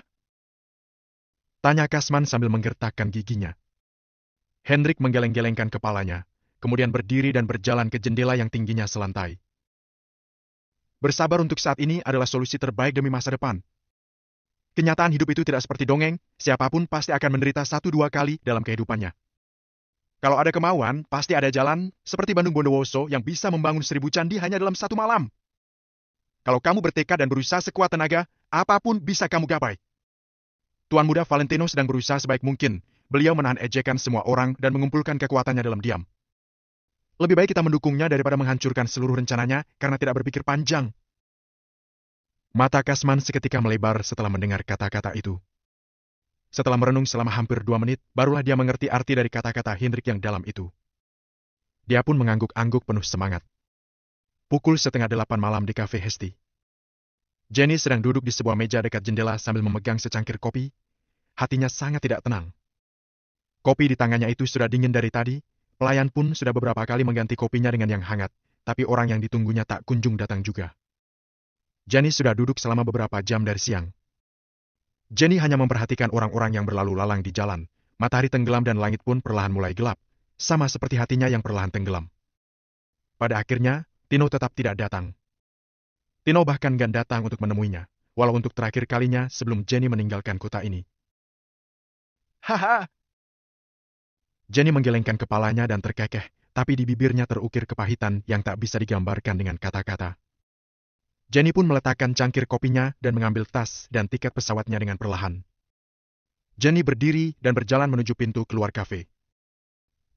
Tanya Kasman sambil menggertakkan giginya. Hendrik menggeleng-gelengkan kepalanya, kemudian berdiri dan berjalan ke jendela yang tingginya selantai. Bersabar untuk saat ini adalah solusi terbaik demi masa depan. Kenyataan hidup itu tidak seperti dongeng, siapapun pasti akan menderita 1-2 kali dalam kehidupannya. Kalau ada kemauan, pasti ada jalan, seperti Bandung Bondowoso yang bisa membangun 1000 candi hanya dalam 1 malam. Kalau kamu bertekad dan berusaha sekuat tenaga, apapun bisa kamu gapai. Tuan Muda Valentino sedang berusaha sebaik mungkin. Beliau menahan ejekan semua orang dan mengumpulkan kekuatannya dalam diam. Lebih baik kita mendukungnya daripada menghancurkan seluruh rencananya karena tidak berpikir panjang. Mata Kasman seketika melebar setelah mendengar kata-kata itu. Setelah merenung selama hampir 2 menit, barulah dia mengerti arti dari kata-kata Hendrik yang dalam itu. Dia pun mengangguk-angguk penuh semangat. Pukul 7:30 malam di kafe Hesti. Jenny sedang duduk di sebuah meja dekat jendela sambil memegang secangkir kopi. Hatinya sangat tidak tenang. Kopi di tangannya itu sudah dingin dari tadi, pelayan pun sudah beberapa kali mengganti kopinya dengan yang hangat, tapi orang yang ditunggunya tak kunjung datang juga. Jenny sudah duduk selama beberapa jam dari siang. Jenny hanya memperhatikan orang-orang yang berlalu lalang di jalan. Matahari tenggelam dan langit pun perlahan mulai gelap, sama seperti hatinya yang perlahan tenggelam. Pada akhirnya, Tino tetap tidak datang. Tino bahkan gak datang untuk menemuinya, walau untuk terakhir kalinya sebelum Jenny meninggalkan kota ini. Haha! Jenny menggelengkan kepalanya dan terkekeh, tapi di bibirnya terukir kepahitan yang tak bisa digambarkan dengan kata-kata. Jenny pun meletakkan cangkir kopinya dan mengambil tas dan tiket pesawatnya dengan perlahan. Jenny berdiri dan berjalan menuju pintu keluar kafe.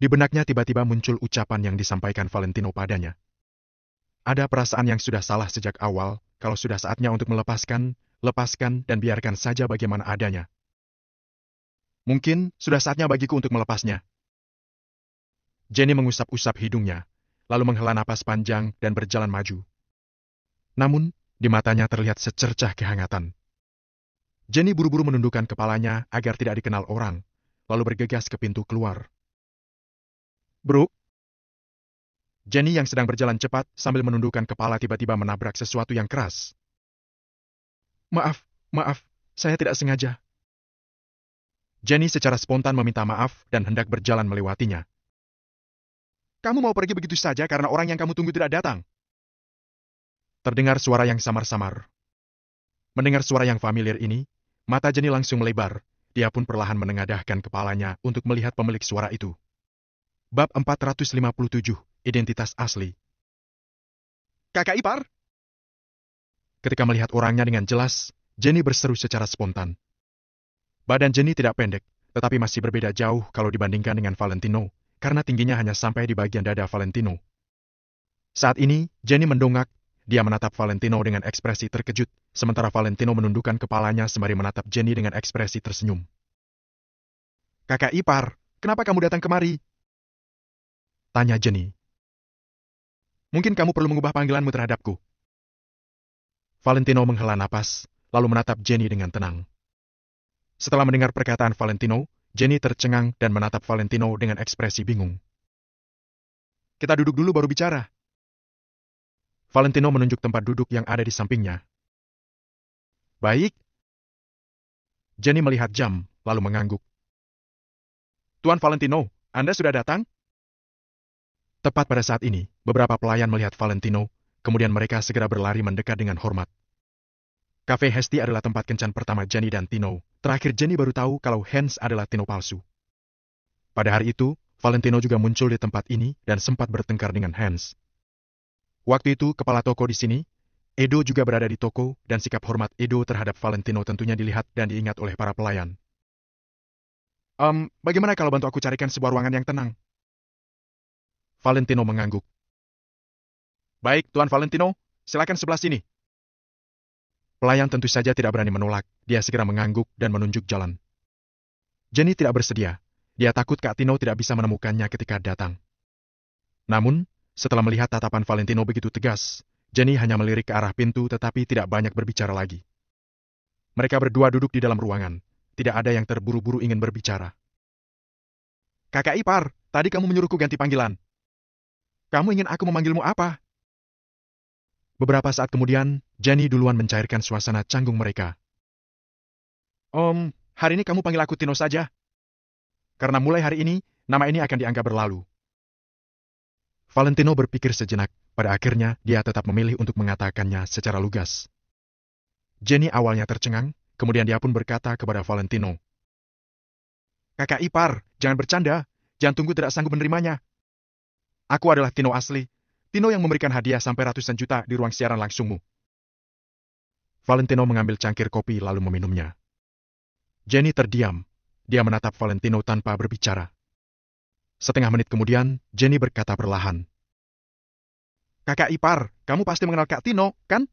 Di benaknya tiba-tiba muncul ucapan yang disampaikan Valentino padanya. Ada perasaan yang sudah salah sejak awal, kalau sudah saatnya untuk melepaskan, lepaskan dan biarkan saja bagaimana adanya. Mungkin sudah saatnya bagiku untuk melepasnya. Jenny mengusap-usap hidungnya, lalu menghela napas panjang dan berjalan maju. Namun, di matanya terlihat secercah kehangatan. Jenny buru-buru menundukkan kepalanya agar tidak dikenal orang, lalu bergegas ke pintu keluar. Bro! Jenny yang sedang berjalan cepat sambil menundukkan kepala tiba-tiba menabrak sesuatu yang keras. Maaf, saya tidak sengaja. Jenny secara spontan meminta maaf dan hendak berjalan melewatinya. Kamu mau pergi begitu saja karena orang yang kamu tunggu tidak datang? Terdengar suara yang samar-samar. Mendengar suara yang familiar ini, mata Jenny langsung melebar. Dia pun perlahan menengadahkan kepalanya untuk melihat pemilik suara itu. Bab 457, Identitas Asli. Kakak ipar? Ketika melihat orangnya dengan jelas, Jenny berseru secara spontan. Badan Jenny tidak pendek, tetapi masih berbeda jauh kalau dibandingkan dengan Valentino, karena tingginya hanya sampai di bagian dada Valentino. Saat ini, Jenny mendongak, dia menatap Valentino dengan ekspresi terkejut, sementara Valentino menundukkan kepalanya sembari menatap Jenny dengan ekspresi tersenyum. Kakak ipar, kenapa kamu datang kemari? Tanya Jenny. Mungkin kamu perlu mengubah panggilanmu terhadapku. Valentino menghela napas, lalu menatap Jenny dengan tenang. Setelah mendengar perkataan Valentino, Jenny tercengang dan menatap Valentino dengan ekspresi bingung. Kita duduk dulu baru bicara. Valentino menunjuk tempat duduk yang ada di sampingnya. Baik. Jenny melihat jam, lalu mengangguk. Tuan Valentino, Anda sudah datang? Tepat pada saat ini, beberapa pelayan melihat Valentino, kemudian mereka segera berlari mendekat dengan hormat. Cafe Hesti adalah tempat kencan pertama Jenny dan Tino. Terakhir Jenny baru tahu kalau Hans adalah Tino palsu. Pada hari itu, Valentino juga muncul di tempat ini dan sempat bertengkar dengan Hans. Waktu itu, kepala toko di sini, Edo juga berada di toko, dan sikap hormat Edo terhadap Valentino tentunya dilihat dan diingat oleh para pelayan. Bagaimana kalau bantu aku carikan sebuah ruangan yang tenang? Valentino mengangguk. Baik, Tuan Valentino, silakan sebelah sini. Pelayan tentu saja tidak berani menolak, dia segera mengangguk dan menunjuk jalan. Jenny tidak bersedia, dia takut Kak Tino tidak bisa menemukannya ketika datang. Namun, setelah melihat tatapan Valentino begitu tegas, Jenny hanya melirik ke arah pintu tetapi tidak banyak berbicara lagi. Mereka berdua duduk di dalam ruangan, tidak ada yang terburu-buru ingin berbicara. Kakak ipar, tadi kamu menyuruhku ganti panggilan. Kamu ingin aku memanggilmu apa? Beberapa saat kemudian, Jenny duluan mencairkan suasana canggung mereka. Hari ini kamu panggil aku Tino saja. Karena mulai hari ini, nama ini akan dianggap berlalu. Valentino berpikir sejenak, pada akhirnya dia tetap memilih untuk mengatakannya secara lugas. Jenny awalnya tercengang, kemudian dia pun berkata kepada Valentino. Kakak ipar, jangan bercanda, jantungku tidak sanggup menerimanya. Aku adalah Tino asli, Tino yang memberikan hadiah sampai ratusan juta di ruang siaran langsungmu. Valentino mengambil cangkir kopi lalu meminumnya. Jenny terdiam, dia menatap Valentino tanpa berbicara. Setengah menit kemudian, Jenny berkata perlahan. Kakak ipar, kamu pasti mengenal Kak Tino, kan?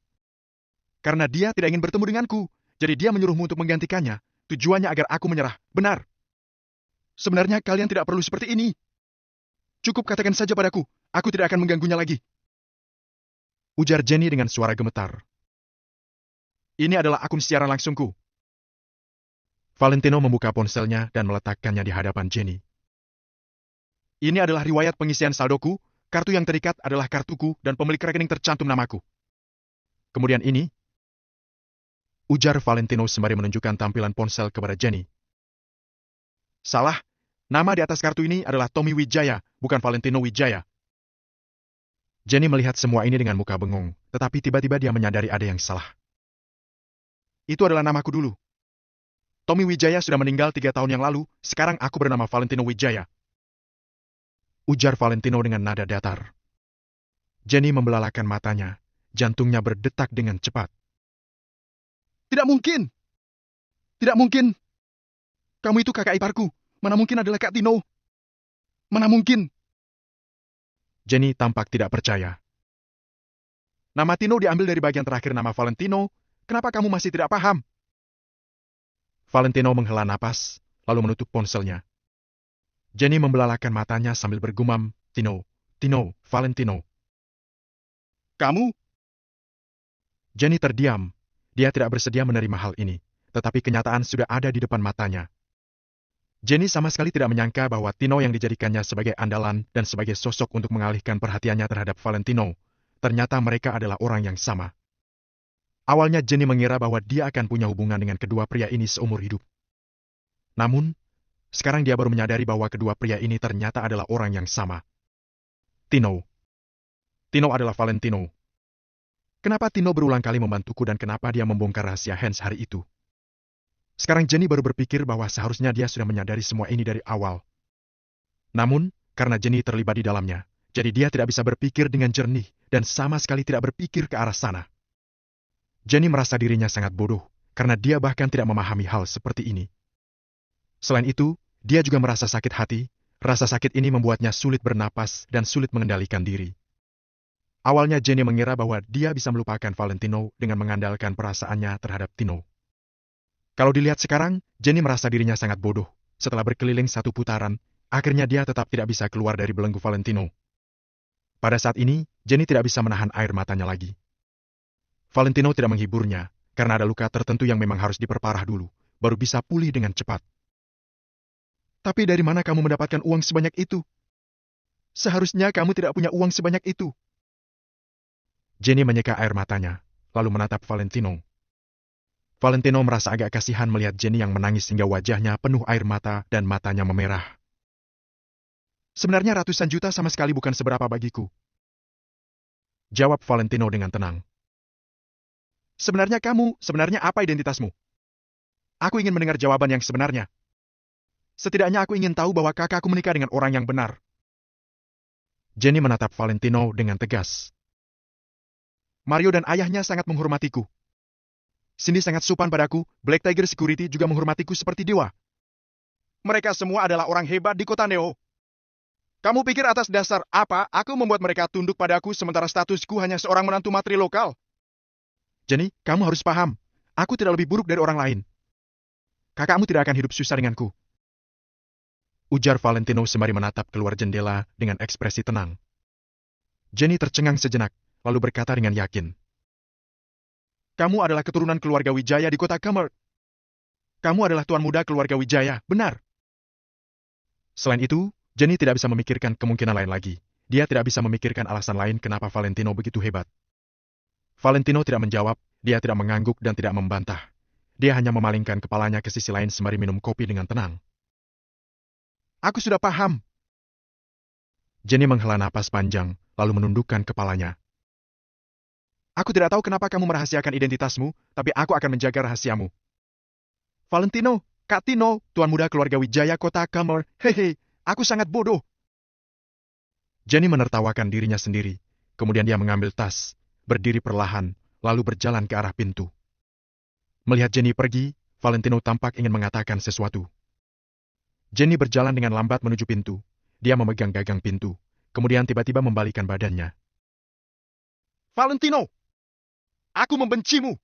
Karena dia tidak ingin bertemu denganku, jadi dia menyuruhmu untuk menggantikannya. Tujuannya agar aku menyerah, benar. Sebenarnya kalian tidak perlu seperti ini. Cukup katakan saja padaku, aku tidak akan mengganggunya lagi. Ujar Jenny dengan suara gemetar. Ini adalah akun siaran langsungku. Valentino membuka ponselnya dan meletakkannya di hadapan Jenny. Ini adalah riwayat pengisian saldoku, kartu yang terikat adalah kartuku dan pemilik rekening tercantum namaku. Kemudian ini, ujar Valentino sembari menunjukkan tampilan ponsel kepada Jenny. Salah, nama di atas kartu ini adalah Tommy Wijaya, bukan Valentino Wijaya. Jenny melihat semua ini dengan muka bengong, tetapi tiba-tiba dia menyadari ada yang salah. Itu adalah namaku dulu. Tommy Wijaya sudah meninggal 3 tahun yang lalu, sekarang aku bernama Valentino Wijaya. Ujar Valentino dengan nada datar. Jenny membelalakan matanya, jantungnya berdetak dengan cepat. Tidak mungkin! Tidak mungkin! Kamu itu kakak iparku, mana mungkin adalah Kak Tino? Mana mungkin? Jenny tampak tidak percaya. Nama Tino diambil dari bagian terakhir nama Valentino, kenapa kamu masih tidak paham? Valentino menghela napas, lalu menutup ponselnya. Jenny membelalakan matanya sambil bergumam, Tino, Valentino. Kamu? Jenny terdiam. Dia tidak bersedia menerima hal ini, tetapi kenyataan sudah ada di depan matanya. Jenny sama sekali tidak menyangka bahwa Tino yang dijadikannya sebagai andalan dan sebagai sosok untuk mengalihkan perhatiannya terhadap Valentino, ternyata mereka adalah orang yang sama. Awalnya Jenny mengira bahwa dia akan punya hubungan dengan kedua pria ini seumur hidup. Namun, sekarang dia baru menyadari bahwa kedua pria ini ternyata adalah orang yang sama. Tino adalah Valentino. Kenapa Tino berulang kali membantuku dan kenapa dia membongkar rahasia Hans hari itu? Sekarang Jenny baru berpikir bahwa seharusnya dia sudah menyadari semua ini dari awal. Namun, karena Jenny terlibat di dalamnya, jadi dia tidak bisa berpikir dengan jernih dan sama sekali tidak berpikir ke arah sana. Jenny merasa dirinya sangat bodoh, karena dia bahkan tidak memahami hal seperti ini. Selain itu, dia juga merasa sakit hati. Rasa sakit ini membuatnya sulit bernapas dan sulit mengendalikan diri. Awalnya Jenny mengira bahwa dia bisa melupakan Valentino dengan mengandalkan perasaannya terhadap Tino. Kalau dilihat sekarang, Jenny merasa dirinya sangat bodoh. Setelah berkeliling satu putaran, akhirnya dia tetap tidak bisa keluar dari belenggu Valentino. Pada saat ini, Jenny tidak bisa menahan air matanya lagi. Valentino tidak menghiburnya, karena ada luka tertentu yang memang harus diperparah dulu, baru bisa pulih dengan cepat. Tapi dari mana kamu mendapatkan uang sebanyak itu? Seharusnya kamu tidak punya uang sebanyak itu. Jenny menyeka air matanya, lalu menatap Valentino. Valentino merasa agak kasihan melihat Jenny yang menangis hingga wajahnya penuh air mata dan matanya memerah. Sebenarnya ratusan juta sama sekali bukan seberapa bagiku. Jawab Valentino dengan tenang. Sebenarnya apa identitasmu? Aku ingin mendengar jawaban yang sebenarnya. Setidaknya aku ingin tahu bahwa kakakku menikah dengan orang yang benar. Jenny menatap Valentino dengan tegas. Mario dan ayahnya sangat menghormatiku. Cindy sangat sopan padaku, Black Tiger Security juga menghormatiku seperti dewa. Mereka semua adalah orang hebat di kota Neo. Kamu pikir atas dasar apa aku membuat mereka tunduk padaku sementara statusku hanya seorang menantu matri lokal? Jenny, kamu harus paham, aku tidak lebih buruk dari orang lain. Kakakmu tidak akan hidup susah denganku. Ujar Valentino sembari menatap keluar jendela dengan ekspresi tenang. Jenny tercengang sejenak, lalu berkata dengan yakin. Kamu adalah keturunan keluarga Wijaya di kota Kamer. Kamu adalah tuan muda keluarga Wijaya, benar. Selain itu, Jenny tidak bisa memikirkan kemungkinan lain lagi. Dia tidak bisa memikirkan alasan lain kenapa Valentino begitu hebat. Valentino tidak menjawab, dia tidak mengangguk dan tidak membantah. Dia hanya memalingkan kepalanya ke sisi lain sembari minum kopi dengan tenang. Aku sudah paham. Jenny menghela napas panjang, lalu menundukkan kepalanya. Aku tidak tahu kenapa kamu merahasiakan identitasmu, tapi aku akan menjaga rahasiamu. Valentino, Kak Tino, tuan muda keluarga Wijaya kota Kamer, hehe, aku sangat bodoh. Jenny menertawakan dirinya sendiri, kemudian dia mengambil tas, berdiri perlahan, lalu berjalan ke arah pintu. Melihat Jenny pergi, Valentino tampak ingin mengatakan sesuatu. Jenny berjalan dengan lambat menuju pintu. Dia memegang gagang pintu, kemudian tiba-tiba membalikkan badannya. Valentino! Aku membencimu!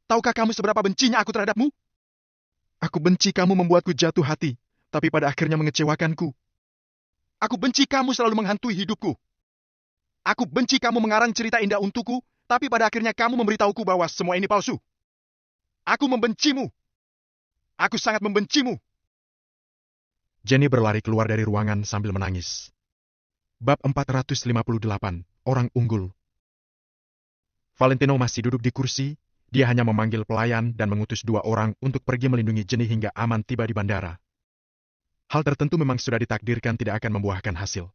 Tahukah kamu seberapa bencinya aku terhadapmu? Aku benci kamu membuatku jatuh hati, tapi pada akhirnya mengecewakanku. Aku benci kamu selalu menghantui hidupku. Aku benci kamu mengarang cerita indah untukku, tapi pada akhirnya kamu memberitahuku bahwa semua ini palsu. Aku membencimu! Aku sangat membencimu! Jenny berlari keluar dari ruangan sambil menangis. Bab 458, Orang Unggul. Valentino masih duduk di kursi, dia hanya memanggil pelayan dan mengutus 2 orang untuk pergi melindungi Jenny hingga aman tiba di bandara. Hal tertentu memang sudah ditakdirkan tidak akan membuahkan hasil.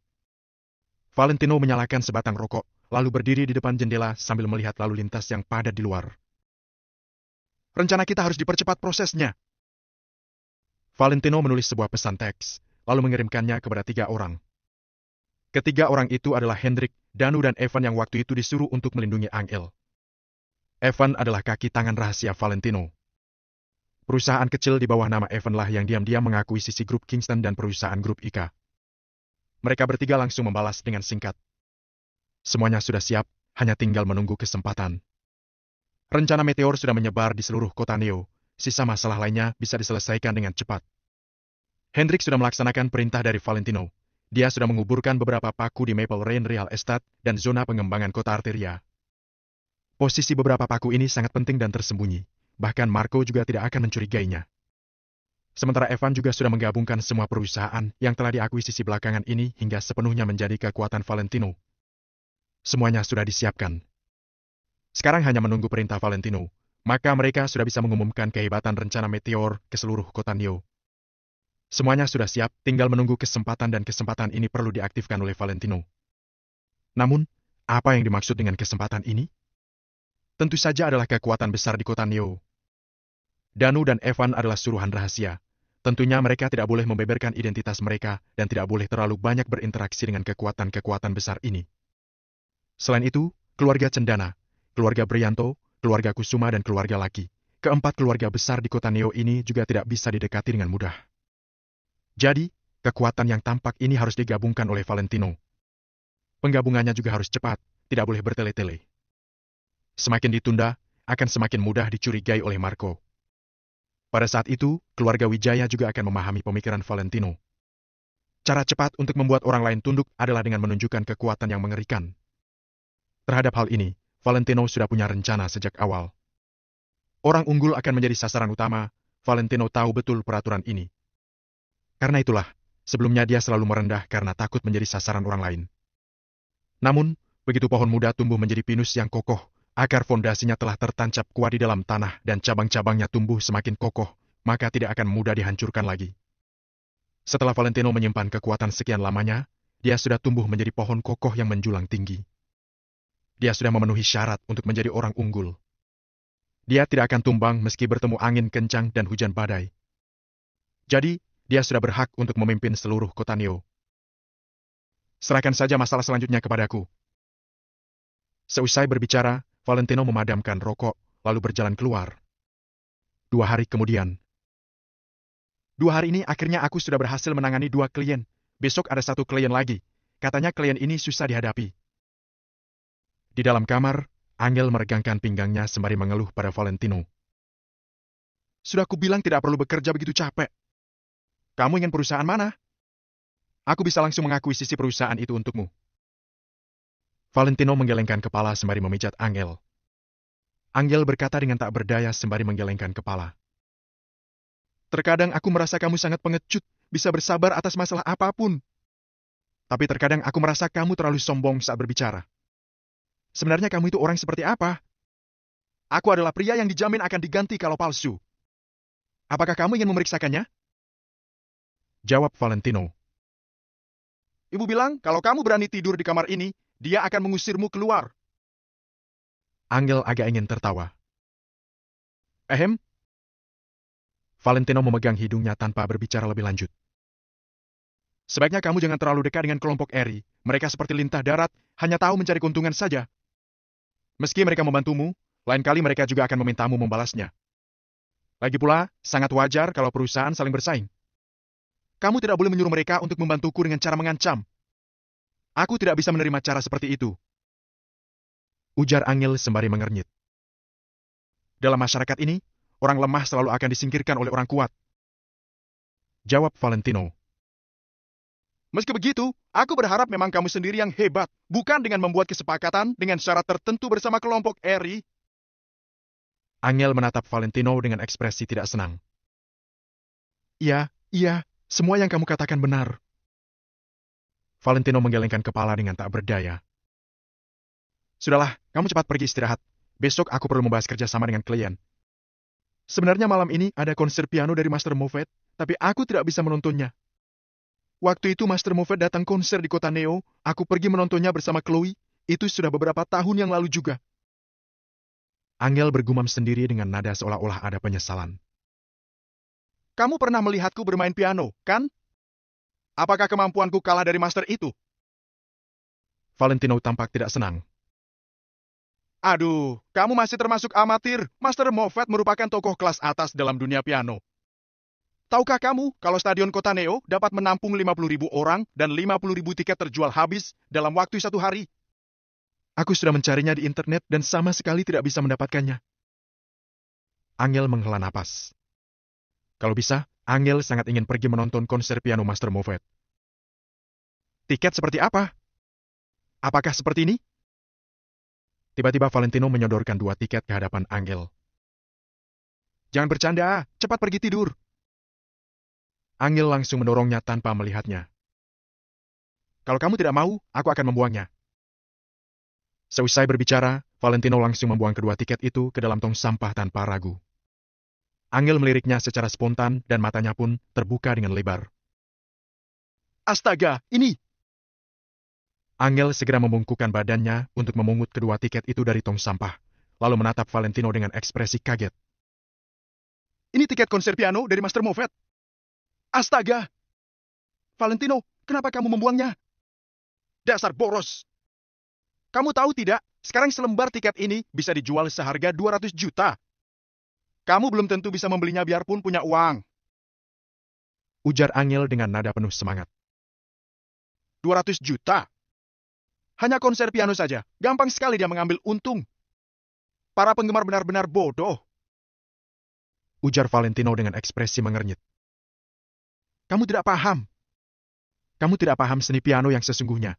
Valentino menyalakan sebatang rokok, lalu berdiri di depan jendela sambil melihat lalu lintas yang padat di luar. Rencana kita harus dipercepat prosesnya. Valentino menulis sebuah pesan teks, lalu mengirimkannya kepada 3 orang. Ketiga orang itu adalah Hendrik, Danu dan Evan yang waktu itu disuruh untuk melindungi Angel. Evan adalah kaki tangan rahasia Valentino. Perusahaan kecil di bawah nama Evan lah yang diam-diam mengakuisisi grup Kingston dan perusahaan grup Ika. Mereka bertiga langsung membalas dengan singkat. Semuanya sudah siap, hanya tinggal menunggu kesempatan. Rencana meteor sudah menyebar di seluruh kota Neo. Sisa masalah lainnya bisa diselesaikan dengan cepat. Hendrik sudah melaksanakan perintah dari Valentino. Dia sudah menguburkan beberapa paku di Maple Rain Real Estate dan zona pengembangan kota Arteria. Posisi beberapa paku ini sangat penting dan tersembunyi. Bahkan Marco juga tidak akan mencurigainya. Sementara Evan juga sudah menggabungkan semua perusahaan yang telah diakuisisi belakangan ini hingga sepenuhnya menjadi kekuatan Valentino. Semuanya sudah disiapkan. Sekarang hanya menunggu perintah Valentino. Maka mereka sudah bisa mengumumkan kehebatan rencana meteor ke seluruh kota Neo. Semuanya sudah siap, tinggal menunggu kesempatan dan kesempatan ini perlu diaktifkan oleh Valentino. Namun, apa yang dimaksud dengan kesempatan ini? Tentu saja adalah kekuatan besar di kota Neo. Danu dan Evan adalah suruhan rahasia. Tentunya mereka tidak boleh membeberkan identitas mereka dan tidak boleh terlalu banyak berinteraksi dengan kekuatan-kekuatan besar ini. Selain itu, keluarga Cendana, keluarga Brianto, keluarga Kusuma dan keluarga Laki. keempat keluarga besar di kota Neo ini juga tidak bisa didekati dengan mudah. Jadi, kekuatan yang tampak ini harus digabungkan oleh Valentino. Penggabungannya juga harus cepat, tidak boleh bertele-tele. Semakin ditunda, akan semakin mudah dicurigai oleh Marco. Pada saat itu, keluarga Wijaya juga akan memahami pemikiran Valentino. Cara cepat untuk membuat orang lain tunduk adalah dengan menunjukkan kekuatan yang mengerikan. Terhadap hal ini, Valentino sudah punya rencana sejak awal. Orang unggul akan menjadi sasaran utama, Valentino tahu betul peraturan ini. Karena itulah, sebelumnya dia selalu merendah karena takut menjadi sasaran orang lain. Namun, begitu pohon muda tumbuh menjadi pinus yang kokoh, akar fondasinya telah tertancap kuat di dalam tanah dan cabang-cabangnya tumbuh semakin kokoh, maka tidak akan mudah dihancurkan lagi. Setelah Valentino menyimpan kekuatan sekian lamanya, dia sudah tumbuh menjadi pohon kokoh yang menjulang tinggi. Dia sudah memenuhi syarat untuk menjadi orang unggul. Dia tidak akan tumbang meski bertemu angin kencang dan hujan badai. Jadi, dia sudah berhak untuk memimpin seluruh kota Neo. Serahkan saja masalah selanjutnya kepadaku. Seusai berbicara, Valentino memadamkan rokok, lalu berjalan keluar. 2 hari kemudian. 2 hari ini akhirnya aku sudah berhasil menangani 2 klien. Besok ada 1 klien lagi. Katanya klien ini susah dihadapi. Di dalam kamar, Angel meregangkan pinggangnya sembari mengeluh pada Valentino. Sudah kubilang tidak perlu bekerja begitu capek. Kamu ingin perusahaan mana? Aku bisa langsung mengakuisisi perusahaan itu untukmu. Valentino menggelengkan kepala sembari memijat Angel. Angel berkata dengan tak berdaya sembari menggelengkan kepala. Terkadang aku merasa kamu sangat pengecut, bisa bersabar atas masalah apapun. Tapi terkadang aku merasa kamu terlalu sombong saat berbicara. Sebenarnya kamu itu orang seperti apa? Aku adalah pria yang dijamin akan diganti kalau palsu. Apakah kamu ingin memeriksakannya? Jawab Valentino. Ibu bilang kalau kamu berani tidur di kamar ini, dia akan mengusirmu keluar. Angel agak ingin tertawa. Valentino memegang hidungnya tanpa berbicara lebih lanjut. Sebaiknya kamu jangan terlalu dekat dengan kelompok Eri. Mereka seperti lintah darat, hanya tahu mencari keuntungan saja. Meski mereka membantumu, lain kali mereka juga akan memintamu membalasnya. Lagi pula, sangat wajar kalau perusahaan saling bersaing. Kamu tidak boleh menyuruh mereka untuk membantuku dengan cara mengancam. Aku tidak bisa menerima cara seperti itu. Ujar Angel sembari mengernyit. Dalam masyarakat ini, orang lemah selalu akan disingkirkan oleh orang kuat. Jawab Valentino. Meski begitu, aku berharap memang kamu sendiri yang hebat, bukan dengan membuat kesepakatan dengan syarat tertentu bersama kelompok Eri. Angel menatap Valentino dengan ekspresi tidak senang. Iya, semua yang kamu katakan benar. Valentino menggelengkan kepala dengan tak berdaya. Sudahlah, kamu cepat pergi istirahat. Besok aku perlu membahas kerjasama dengan klien. Sebenarnya malam ini ada konser piano dari Master Moffat, tapi aku tidak bisa menontonnya. Waktu itu Master Moffat datang konser di kota Neo, aku pergi menontonnya bersama Chloe, itu sudah beberapa tahun yang lalu juga. Angel bergumam sendiri dengan nada seolah-olah ada penyesalan. Kamu pernah melihatku bermain piano, kan? Apakah kemampuanku kalah dari master itu? Valentino tampak tidak senang. Aduh, kamu masih termasuk amatir. Master Moffat merupakan tokoh kelas atas dalam dunia piano. Tahukah kamu kalau Stadion Kota Neo dapat menampung 50.000 orang dan 50.000 tiket terjual habis dalam waktu 1 hari? Aku sudah mencarinya di internet dan sama sekali tidak bisa mendapatkannya. Angel menghela napas. Kalau bisa, Angel sangat ingin pergi menonton konser piano Master Moffat. Tiket seperti apa? Apakah seperti ini? Tiba-tiba Valentino menyodorkan 2 tiket ke hadapan Angel. Jangan bercanda, cepat pergi tidur. Angel langsung mendorongnya tanpa melihatnya. Kalau kamu tidak mau, aku akan membuangnya. Seusai berbicara, Valentino langsung membuang kedua tiket itu ke dalam tong sampah tanpa ragu. Angel meliriknya secara spontan dan matanya pun terbuka dengan lebar. Astaga, ini! Angel segera membungkukkan badannya untuk memungut kedua tiket itu dari tong sampah, lalu menatap Valentino dengan ekspresi kaget. Ini tiket konser piano dari Master Moffat. Astaga! Valentino, kenapa kamu membuangnya? Dasar boros! Kamu tahu tidak, sekarang selembar tiket ini bisa dijual seharga 200 juta. Kamu belum tentu bisa membelinya biarpun punya uang. Ujar Angel dengan nada penuh semangat. 200 juta. Hanya konser piano saja. Gampang sekali dia mengambil untung. Para penggemar benar-benar bodoh. Ujar Valentino dengan ekspresi mengernyit. Kamu tidak paham. Kamu tidak paham seni piano yang sesungguhnya.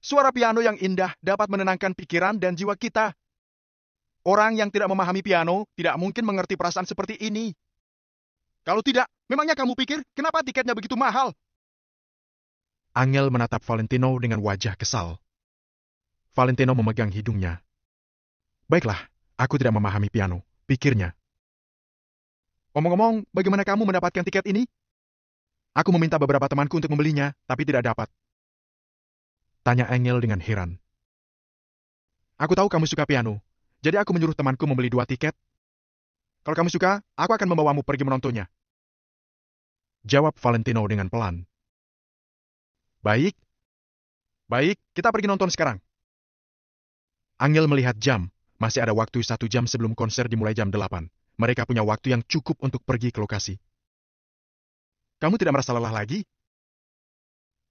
Suara piano yang indah dapat menenangkan pikiran dan jiwa kita. Orang yang tidak memahami piano tidak mungkin mengerti perasaan seperti ini. Kalau tidak, memangnya kamu pikir kenapa tiketnya begitu mahal? Angel menatap Valentino dengan wajah kesal. Valentino memegang hidungnya. Baiklah, aku tidak memahami piano, pikirnya. Omong-omong, bagaimana kamu mendapatkan tiket ini? Aku meminta beberapa temanku untuk membelinya, tapi tidak dapat. Tanya Angel dengan heran. Aku tahu kamu suka piano, jadi aku menyuruh temanku membeli 2 tiket. Kalau kamu suka, aku akan membawamu pergi menontonnya. Jawab Valentino dengan pelan. Baik. Baik, kita pergi nonton sekarang. Angel melihat jam, masih ada waktu 1 jam sebelum konser dimulai jam 8. Mereka punya waktu yang cukup untuk pergi ke lokasi. Kamu tidak merasa lelah lagi?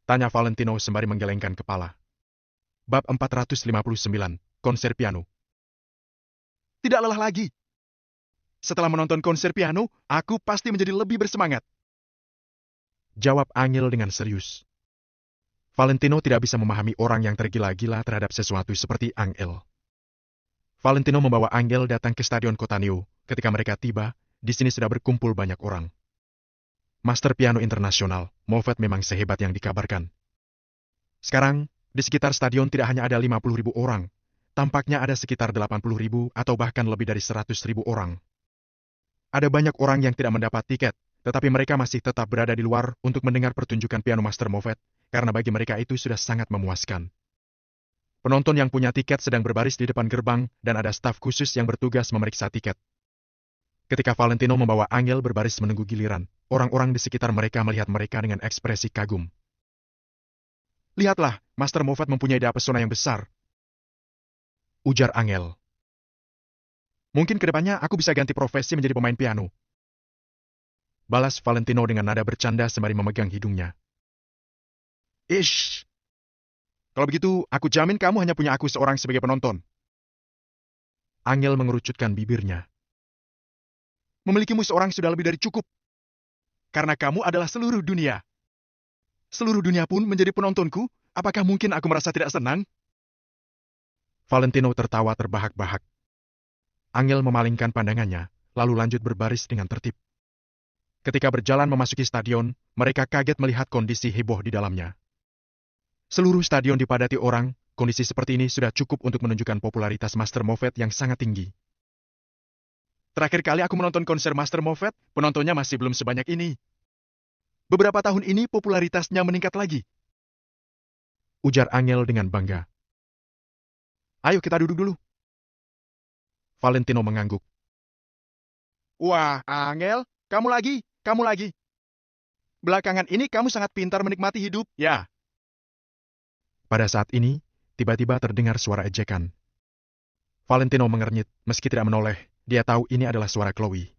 Tanya Valentino sembari menggelengkan kepala. Bab 459, konser piano. Tidak lelah lagi. Setelah menonton konser piano, aku pasti menjadi lebih bersemangat. Jawab Angel dengan serius. Valentino tidak bisa memahami orang yang tergila-gila terhadap sesuatu seperti Angel. Valentino membawa Angel datang ke Stadion Cotaneo. Ketika mereka tiba, di sini sudah berkumpul banyak orang. Master piano internasional, Moffett memang sehebat yang dikabarkan. Sekarang, di sekitar stadion tidak hanya ada 50.000 orang. Tampaknya ada sekitar 80.000 atau bahkan lebih dari 100.000 orang. Ada banyak orang yang tidak mendapat tiket, tetapi mereka masih tetap berada di luar untuk mendengar pertunjukan piano Master Moffett, karena bagi mereka itu sudah sangat memuaskan. Penonton yang punya tiket sedang berbaris di depan gerbang dan ada staf khusus yang bertugas memeriksa tiket. Ketika Valentino membawa Angel berbaris menunggu giliran, orang-orang di sekitar mereka melihat mereka dengan ekspresi kagum. Lihatlah, Master Moffett mempunyai daya pesona yang besar. Ujar Angel. Mungkin kedepannya aku bisa ganti profesi menjadi pemain piano. Balas Valentino dengan nada bercanda sembari memegang hidungnya. Ish. Kalau begitu, aku jamin kamu hanya punya aku seorang sebagai penonton. Angel mengerucutkan bibirnya. Memilikimu seorang sudah lebih dari cukup. Karena kamu adalah seluruh dunia. Seluruh dunia pun menjadi penontonku, apakah mungkin aku merasa tidak senang? Valentino tertawa terbahak-bahak. Angel memalingkan pandangannya, lalu lanjut berbaris dengan tertib. Ketika berjalan memasuki stadion, mereka kaget melihat kondisi heboh di dalamnya. Seluruh stadion dipadati orang, kondisi seperti ini sudah cukup untuk menunjukkan popularitas Master Moffett yang sangat tinggi. Terakhir kali aku menonton konser Master Moffett, penontonnya masih belum sebanyak ini. Beberapa tahun ini popularitasnya meningkat lagi. Ujar Angel dengan bangga. Ayo kita duduk dulu. Valentino mengangguk. Wah, Angel, kamu lagi. Belakangan ini kamu sangat pintar menikmati hidup, ya. Pada saat ini, tiba-tiba terdengar suara ejekan. Valentino mengernyit, meski tidak menoleh, dia tahu ini adalah suara Chloe.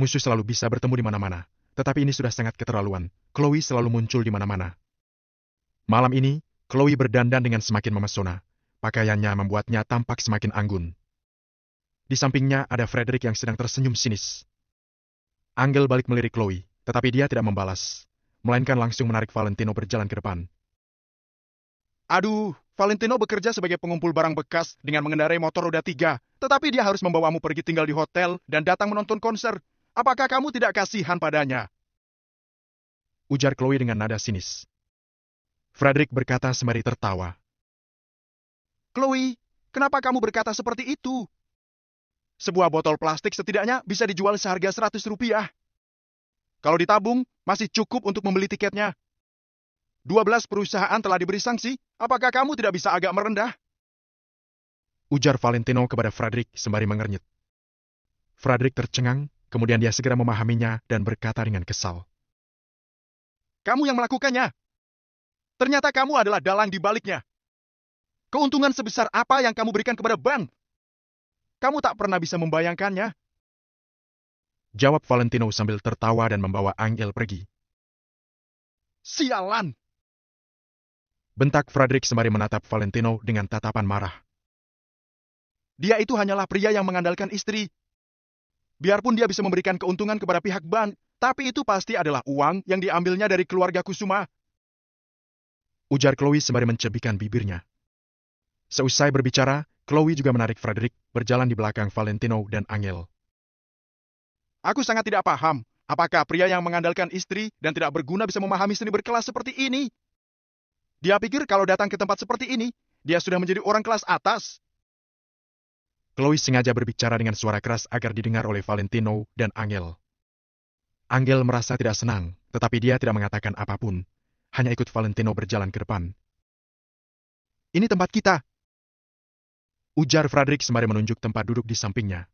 Musuh selalu bisa bertemu di mana-mana, tetapi ini sudah sangat keterlaluan. Chloe selalu muncul di mana-mana. Malam ini, Chloe berdandan dengan semakin memesona. Pakaiannya membuatnya tampak semakin anggun. Di sampingnya ada Frederick yang sedang tersenyum sinis. Angel balik melirik Chloe, tetapi dia tidak membalas, melainkan langsung menarik Valentino berjalan ke depan. Aduh, Valentino bekerja sebagai pengumpul barang bekas dengan mengendarai motor roda 3, tetapi dia harus membawamu pergi tinggal di hotel dan datang menonton konser. Apakah kamu tidak kasihan padanya? Ujar Chloe dengan nada sinis. Frederick berkata sembari tertawa. Chloe, kenapa kamu berkata seperti itu? Sebuah botol plastik setidaknya bisa dijual seharga Rp100. Kalau ditabung, masih cukup untuk membeli tiketnya. 12 perusahaan telah diberi sanksi, apakah kamu tidak bisa agak merendah? Ujar Valentino kepada Frederick sembari mengernyit. Frederick tercengang, kemudian dia segera memahaminya dan berkata dengan kesal. Kamu yang melakukannya. Ternyata kamu adalah dalang di baliknya. Keuntungan sebesar apa yang kamu berikan kepada bank? Kamu tak pernah bisa membayangkannya. Jawab Valentino sambil tertawa dan membawa Angel pergi. Sialan! Bentak Frederick sembari menatap Valentino dengan tatapan marah. Dia itu hanyalah pria yang mengandalkan istri. Biarpun dia bisa memberikan keuntungan kepada pihak bank, tapi itu pasti adalah uang yang diambilnya dari keluarga Kusuma. Ujar Chloe sembari mencebikkan bibirnya. Seusai berbicara, Chloe juga menarik Frederick berjalan di belakang Valentino dan Angel. Aku sangat tidak paham, apakah pria yang mengandalkan istri dan tidak berguna bisa memahami seni berkelas seperti ini. Dia pikir kalau datang ke tempat seperti ini, dia sudah menjadi orang kelas atas. Chloe sengaja berbicara dengan suara keras agar didengar oleh Valentino dan Angel. Angel merasa tidak senang, tetapi dia tidak mengatakan apapun. Hanya ikut Valentino berjalan ke depan. Ini tempat kita. Ujar Frederick sembari menunjuk tempat duduk di sampingnya.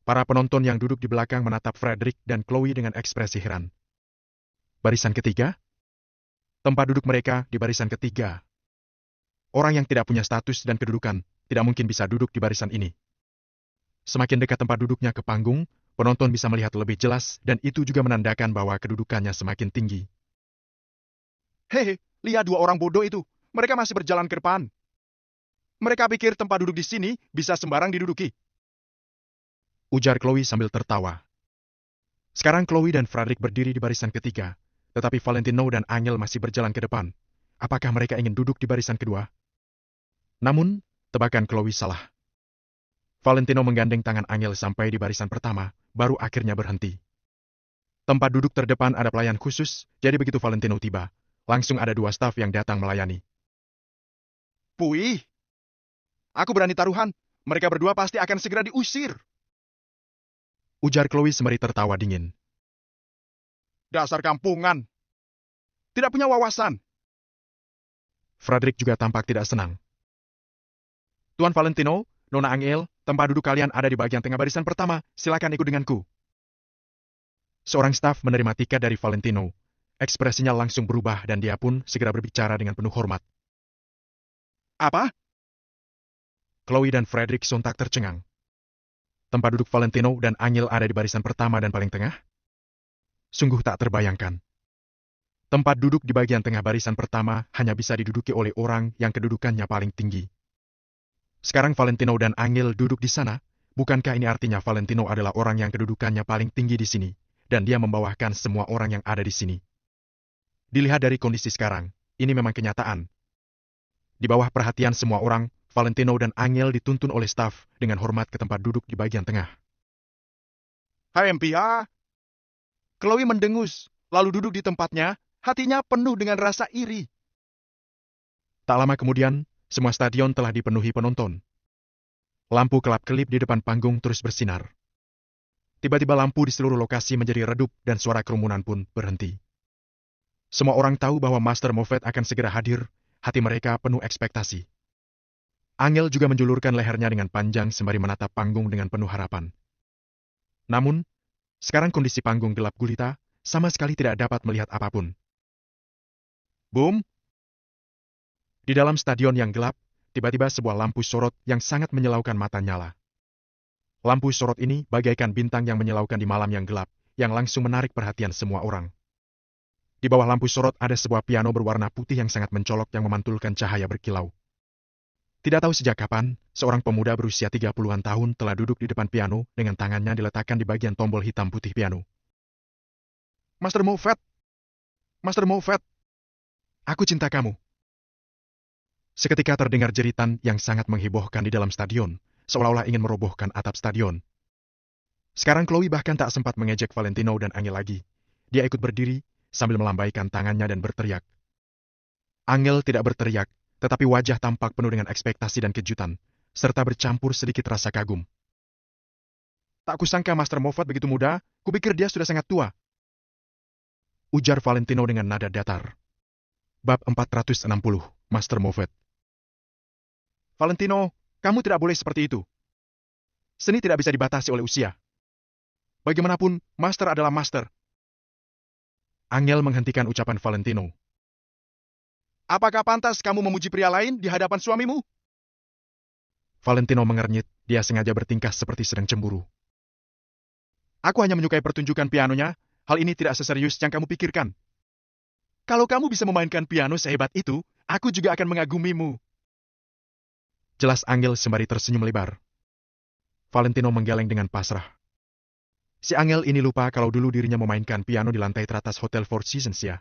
Para penonton yang duduk di belakang menatap Frederick dan Chloe dengan ekspresi heran. Barisan ketiga? Tempat duduk mereka di barisan ketiga. Orang yang tidak punya status dan kedudukan tidak mungkin bisa duduk di barisan ini. Semakin dekat tempat duduknya ke panggung, penonton bisa melihat lebih jelas dan itu juga menandakan bahwa kedudukannya semakin tinggi. Hehe, lihat dua orang bodoh itu. Mereka masih berjalan ke depan. Mereka pikir tempat duduk di sini bisa sembarang diduduki. Ujar Chloe sambil tertawa. Sekarang Chloe dan Frederick berdiri di barisan ketiga, tetapi Valentino dan Angel masih berjalan ke depan. Apakah mereka ingin duduk di barisan kedua? Namun, tebakan Chloe salah. Valentino menggandeng tangan Angel sampai di barisan pertama, baru akhirnya berhenti. Tempat duduk terdepan ada pelayan khusus, jadi begitu Valentino tiba, langsung ada dua staf yang datang melayani. Puih, aku berani taruhan, mereka berdua pasti akan segera diusir. Ujar Chloe sembari tertawa dingin. Dasar kampungan. Tidak punya wawasan. Frederick juga tampak tidak senang. Tuan Valentino, Nona Angel, tempat duduk kalian ada di bagian tengah barisan pertama, silakan ikut denganku. Seorang staf menerima tiket dari Valentino. Ekspresinya langsung berubah dan dia pun segera berbicara dengan penuh hormat. Apa? Chloe dan Frederick sontak tercengang. Tempat duduk Valentino dan Angel ada di barisan pertama dan paling tengah? Sungguh tak terbayangkan. Tempat duduk di bagian tengah barisan pertama hanya bisa diduduki oleh orang yang kedudukannya paling tinggi. Sekarang Valentino dan Angel duduk di sana, bukankah ini artinya Valentino adalah orang yang kedudukannya paling tinggi di sini, dan dia membawakan semua orang yang ada di sini? Dilihat dari kondisi sekarang, ini memang kenyataan. Di bawah perhatian semua orang, Valentino dan Angel dituntun oleh staf dengan hormat ke tempat duduk di bagian tengah. Hai MPA. Chloe mendengus, lalu duduk di tempatnya, hatinya penuh dengan rasa iri. Tak lama kemudian, semua stadion telah dipenuhi penonton. Lampu kelap-kelip di depan panggung terus bersinar. Tiba-tiba lampu di seluruh lokasi menjadi redup dan suara kerumunan pun berhenti. Semua orang tahu bahwa Master Moffat akan segera hadir, hati mereka penuh ekspektasi. Angel juga menjulurkan lehernya dengan panjang sembari menatap panggung dengan penuh harapan. Namun, sekarang kondisi panggung gelap gulita, sama sekali tidak dapat melihat apapun. Boom! Di dalam stadion yang gelap, tiba-tiba sebuah lampu sorot yang sangat menyilaukan mata nyala. Lampu sorot ini bagaikan bintang yang menyilaukan di malam yang gelap, yang langsung menarik perhatian semua orang. Di bawah lampu sorot ada sebuah piano berwarna putih yang sangat mencolok yang memantulkan cahaya berkilau. Tidak tahu sejak kapan, seorang pemuda berusia 30-an tahun telah duduk di depan piano dengan tangannya diletakkan di bagian tombol hitam putih piano. Master Moffat! Master Moffat! Aku cinta kamu. Seketika terdengar jeritan yang sangat menghebohkan di dalam stadion, seolah-olah ingin merobohkan atap stadion. Sekarang Chloe bahkan tak sempat mengejek Valentino dan Angel lagi. Dia ikut berdiri sambil melambaikan tangannya dan berteriak. Angel tidak berteriak, tetapi wajah tampak penuh dengan ekspektasi dan kejutan, serta bercampur sedikit rasa kagum. Tak kusangka Master Moffat begitu muda, kupikir dia sudah sangat tua. Ujar Valentino dengan nada datar. Bab 460, Master Moffat. Valentino, kamu tidak boleh seperti itu. Seni tidak bisa dibatasi oleh usia. Bagaimanapun, Master adalah Master. Angel menghentikan ucapan Valentino. Apakah pantas kamu memuji pria lain di hadapan suamimu? Valentino mengernyit, dia sengaja bertingkah seperti sedang cemburu. Aku hanya menyukai pertunjukan pianonya. Hal ini tidak seserius yang kamu pikirkan. Kalau kamu bisa memainkan piano sehebat itu, aku juga akan mengagumimu. Jelas Angel sembari tersenyum lebar. Valentino menggeleng dengan pasrah. Si Angel ini lupa kalau dulu dirinya memainkan piano di lantai teratas Hotel Four Seasons ya.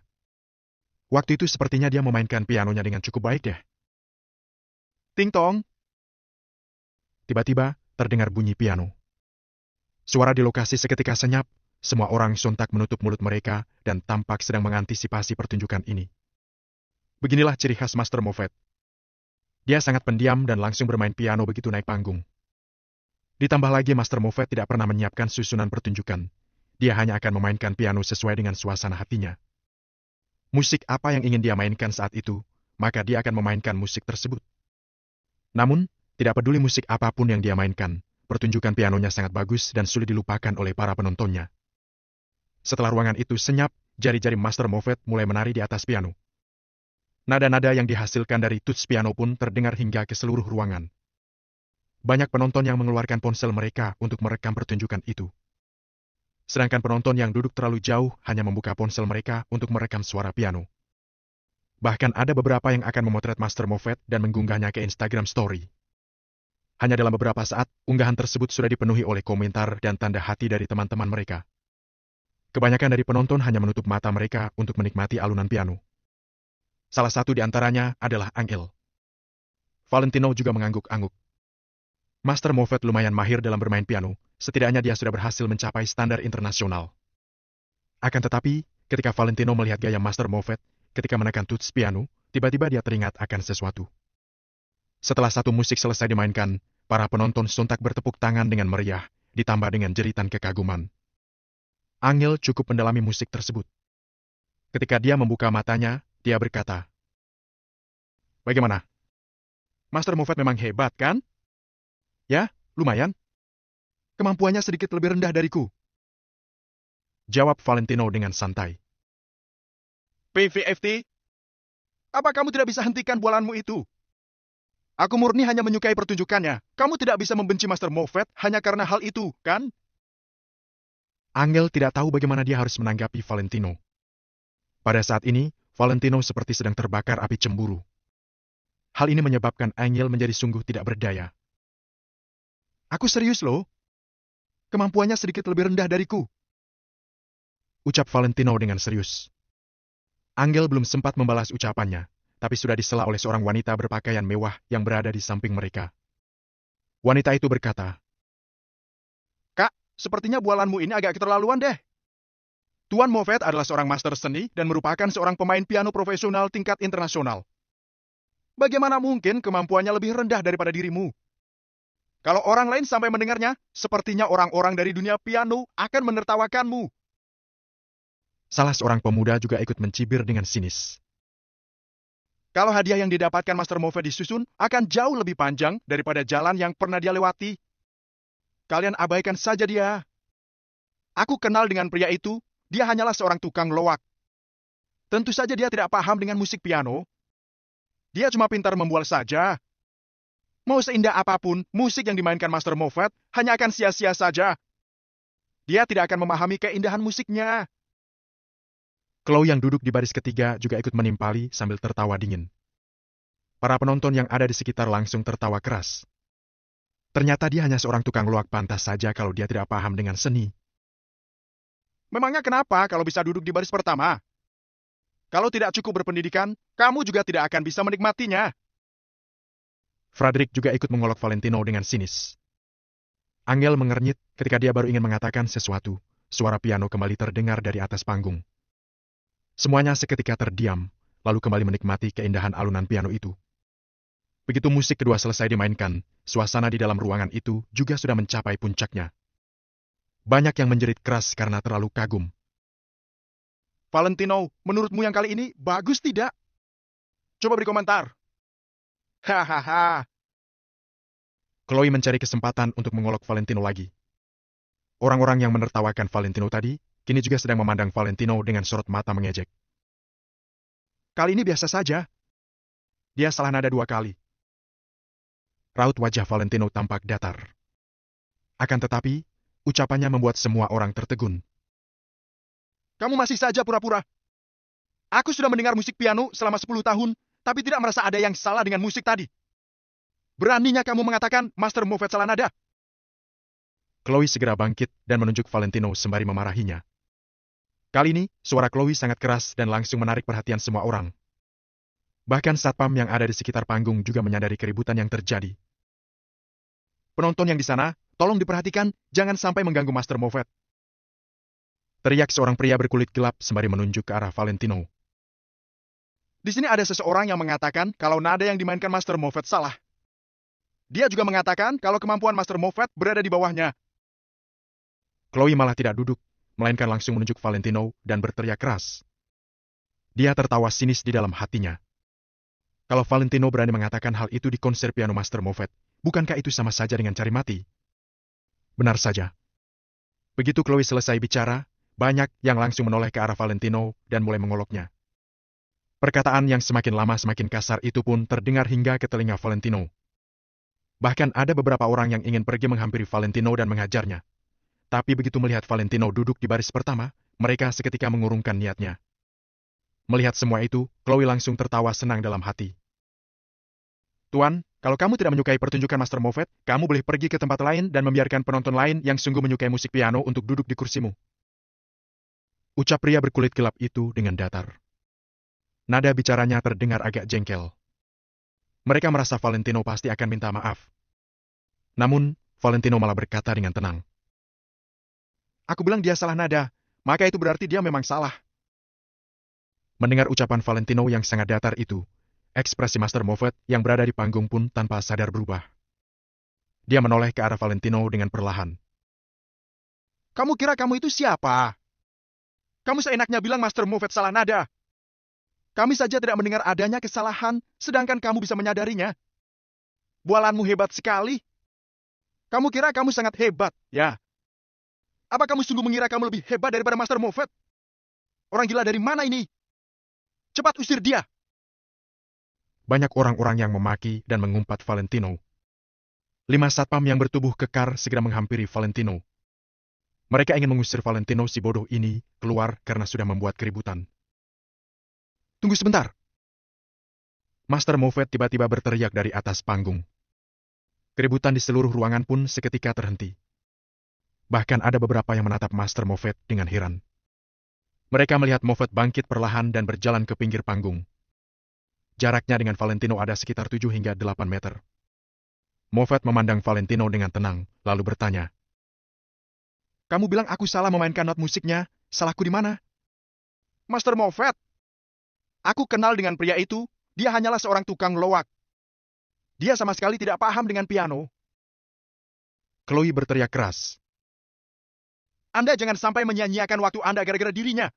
Waktu itu sepertinya dia memainkan pianonya dengan cukup baik deh. Ting tong. Tiba-tiba terdengar bunyi piano. Suara di lokasi seketika senyap, semua orang sontak menutup mulut mereka dan tampak sedang mengantisipasi pertunjukan ini. Beginilah ciri khas Master Moffat. Dia sangat pendiam dan langsung bermain piano begitu naik panggung. Ditambah lagi Master Moffat tidak pernah menyiapkan susunan pertunjukan. Dia hanya akan memainkan piano sesuai dengan suasana hatinya. Musik apa yang ingin dia mainkan saat itu, maka dia akan memainkan musik tersebut. Namun, tidak peduli musik apapun yang dia mainkan, pertunjukan pianonya sangat bagus dan sulit dilupakan oleh para penontonnya. Setelah ruangan itu senyap, jari-jari Master Moffat mulai menari di atas piano. Nada-nada yang dihasilkan dari tuts piano pun terdengar hingga ke seluruh ruangan. Banyak penonton yang mengeluarkan ponsel mereka untuk merekam pertunjukan itu. Sedangkan penonton yang duduk terlalu jauh hanya membuka ponsel mereka untuk merekam suara piano. Bahkan ada beberapa yang akan memotret Master Moffat dan mengunggahnya ke Instagram Story. Hanya dalam beberapa saat, unggahan tersebut sudah dipenuhi oleh komentar dan tanda hati dari teman-teman mereka. Kebanyakan dari penonton hanya menutup mata mereka untuk menikmati alunan piano. Salah satu di antaranya adalah Angel. Valentino juga mengangguk-angguk. Master Moffat lumayan mahir dalam bermain piano, setidaknya dia sudah berhasil mencapai standar internasional. Akan tetapi, ketika Valentino melihat gaya Master Moffat, ketika menekan tuts piano, tiba-tiba dia teringat akan sesuatu. Setelah satu musik selesai dimainkan, para penonton sontak bertepuk tangan dengan meriah, ditambah dengan jeritan kekaguman. Angel cukup mendalami musik tersebut. Ketika dia membuka matanya, dia berkata, "Bagaimana? Master Moffat memang hebat, kan? Ya, lumayan. Kemampuannya sedikit lebih rendah dariku." Jawab Valentino dengan santai. PVFT, apa kamu tidak bisa hentikan bualanmu itu? Aku murni hanya menyukai pertunjukannya. Kamu tidak bisa membenci Master Moffat hanya karena hal itu, kan? Angel tidak tahu bagaimana dia harus menanggapi Valentino. Pada saat ini, Valentino seperti sedang terbakar api cemburu. Hal ini menyebabkan Angel menjadi sungguh tidak berdaya. Aku serius loh. Kemampuannya sedikit lebih rendah dariku. Ucap Valentino dengan serius. Angel belum sempat membalas ucapannya, tapi sudah disela oleh seorang wanita berpakaian mewah yang berada di samping mereka. Wanita itu berkata, "Kak, sepertinya bualanmu ini agak keterlaluan deh. Tuan Moffat adalah seorang master seni dan merupakan seorang pemain piano profesional tingkat internasional. Bagaimana mungkin kemampuannya lebih rendah daripada dirimu? Kalau orang lain sampai mendengarnya, sepertinya orang-orang dari dunia piano akan menertawakanmu." Salah seorang pemuda juga ikut mencibir dengan sinis. Kalau hadiah yang didapatkan Master Moffat disusun akan jauh lebih panjang daripada jalan yang pernah dia lewati. Kalian abaikan saja dia. Aku kenal dengan pria itu, dia hanyalah seorang tukang loak. Tentu saja dia tidak paham dengan musik piano. Dia cuma pintar membual saja. Mau seindah apapun, musik yang dimainkan Master Moffat hanya akan sia-sia saja. Dia tidak akan memahami keindahan musiknya. Chloe yang duduk di baris ketiga juga ikut menimpali sambil tertawa dingin. Para penonton yang ada di sekitar langsung tertawa keras. Ternyata dia hanya seorang tukang loak, pantas saja kalau dia tidak paham dengan seni. Memangnya kenapa kalau bisa duduk di baris pertama? Kalau tidak cukup berpendidikan, kamu juga tidak akan bisa menikmatinya. Frederick juga ikut mengolok Valentino dengan sinis. Angel mengernyit ketika dia baru ingin mengatakan sesuatu. Suara piano kembali terdengar dari atas panggung. Semuanya seketika terdiam, lalu kembali menikmati keindahan alunan piano itu. Begitu musik kedua selesai dimainkan, suasana di dalam ruangan itu juga sudah mencapai puncaknya. Banyak yang menjerit keras karena terlalu kagum. Valentino, menurutmu yang kali ini bagus tidak? Coba beri komentar. Hahaha. Chloe mencari kesempatan untuk mengolok Valentino lagi. Orang-orang yang menertawakan Valentino tadi, kini juga sedang memandang Valentino dengan sorot mata mengejek. Kali ini biasa saja. Dia salah nada 2 kali. Raut wajah Valentino tampak datar. Akan tetapi, Ucapannya membuat semua orang tertegun. Kamu masih saja pura-pura. Aku sudah mendengar musik piano selama 10 tahun, tapi tidak merasa ada yang salah dengan musik tadi. Beraninya kamu mengatakan Master Moffat salah nada. Chloe segera bangkit dan menunjuk Valentino sembari memarahinya. Kali ini, suara Chloe sangat keras dan langsung menarik perhatian semua orang. Bahkan satpam yang ada di sekitar panggung juga menyadari keributan yang terjadi. Penonton yang di sana, tolong diperhatikan, jangan sampai mengganggu Master Moffat. Teriak seorang pria berkulit gelap sembari menunjuk ke arah Valentino. Di sini ada seseorang yang mengatakan kalau nada yang dimainkan Master Moffat salah. Dia juga mengatakan kalau kemampuan Master Moffat berada di bawahnya. Chloe malah tidak duduk, melainkan langsung menunjuk Valentino dan berteriak keras. Dia tertawa sinis di dalam hatinya. Kalau Valentino berani mengatakan hal itu di konser piano Master Moffat, bukankah itu sama saja dengan cari mati? Benar saja. Begitu Chloe selesai bicara, banyak yang langsung menoleh ke arah Valentino dan mulai mengoloknya. Perkataan yang semakin lama semakin kasar itu pun terdengar hingga ke telinga Valentino. Bahkan ada beberapa orang yang ingin pergi menghampiri Valentino dan menghajarnya. Tapi begitu melihat Valentino duduk di baris pertama, mereka seketika mengurungkan niatnya. Melihat semua itu, Chloe langsung tertawa senang dalam hati. Tuan, kalau kamu tidak menyukai pertunjukan Master Moffat, kamu boleh pergi ke tempat lain dan membiarkan penonton lain yang sungguh menyukai musik piano untuk duduk di kursimu. Ucap pria berkulit gelap itu dengan datar. Nada bicaranya terdengar agak jengkel. Mereka merasa Valentino pasti akan minta maaf. Namun, Valentino malah berkata dengan tenang. Aku bilang dia salah nada, maka itu berarti dia memang salah. Mendengar ucapan Valentino yang sangat datar itu, ekspresi Master Moffat yang berada di panggung pun tanpa sadar berubah. Dia menoleh ke arah Valentino dengan perlahan. Kamu kira kamu itu siapa? Kamu seenaknya bilang Master Moffat salah nada. Kami saja tidak mendengar adanya kesalahan, sedangkan kamu bisa menyadarinya. Bualanmu hebat sekali. Kamu kira kamu sangat hebat, ya? Apa kamu sungguh mengira kamu lebih hebat daripada Master Moffat? Orang gila dari mana ini? Cepat usir dia. Banyak orang-orang yang memaki dan mengumpat Valentino. 5 satpam yang bertubuh kekar segera menghampiri Valentino. Mereka ingin mengusir Valentino si bodoh ini keluar karena sudah membuat keributan. Tunggu sebentar. Master Moffat tiba-tiba berteriak dari atas panggung. Keributan di seluruh ruangan pun seketika terhenti. Bahkan ada beberapa yang menatap Master Moffat dengan heran. Mereka melihat Moffat bangkit perlahan dan berjalan ke pinggir panggung. Jaraknya dengan Valentino ada sekitar 7 hingga 8 meter. Moffat memandang Valentino dengan tenang, lalu bertanya. Kamu bilang aku salah memainkan not musiknya, salahku di mana? Master Moffat, aku kenal dengan pria itu, dia hanyalah seorang tukang loak. Dia sama sekali tidak paham dengan piano. Chloe berteriak keras. Anda jangan sampai menyia-nyiakan waktu Anda gara-gara dirinya.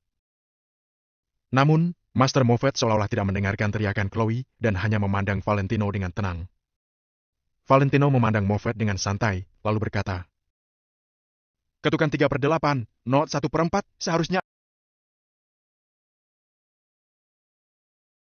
Namun, Master Moffat seolah-olah tidak mendengarkan teriakan Chloe dan hanya memandang Valentino dengan tenang. Valentino memandang Moffat dengan santai, lalu berkata, Ketukan 3/8, not 1/4, seharusnya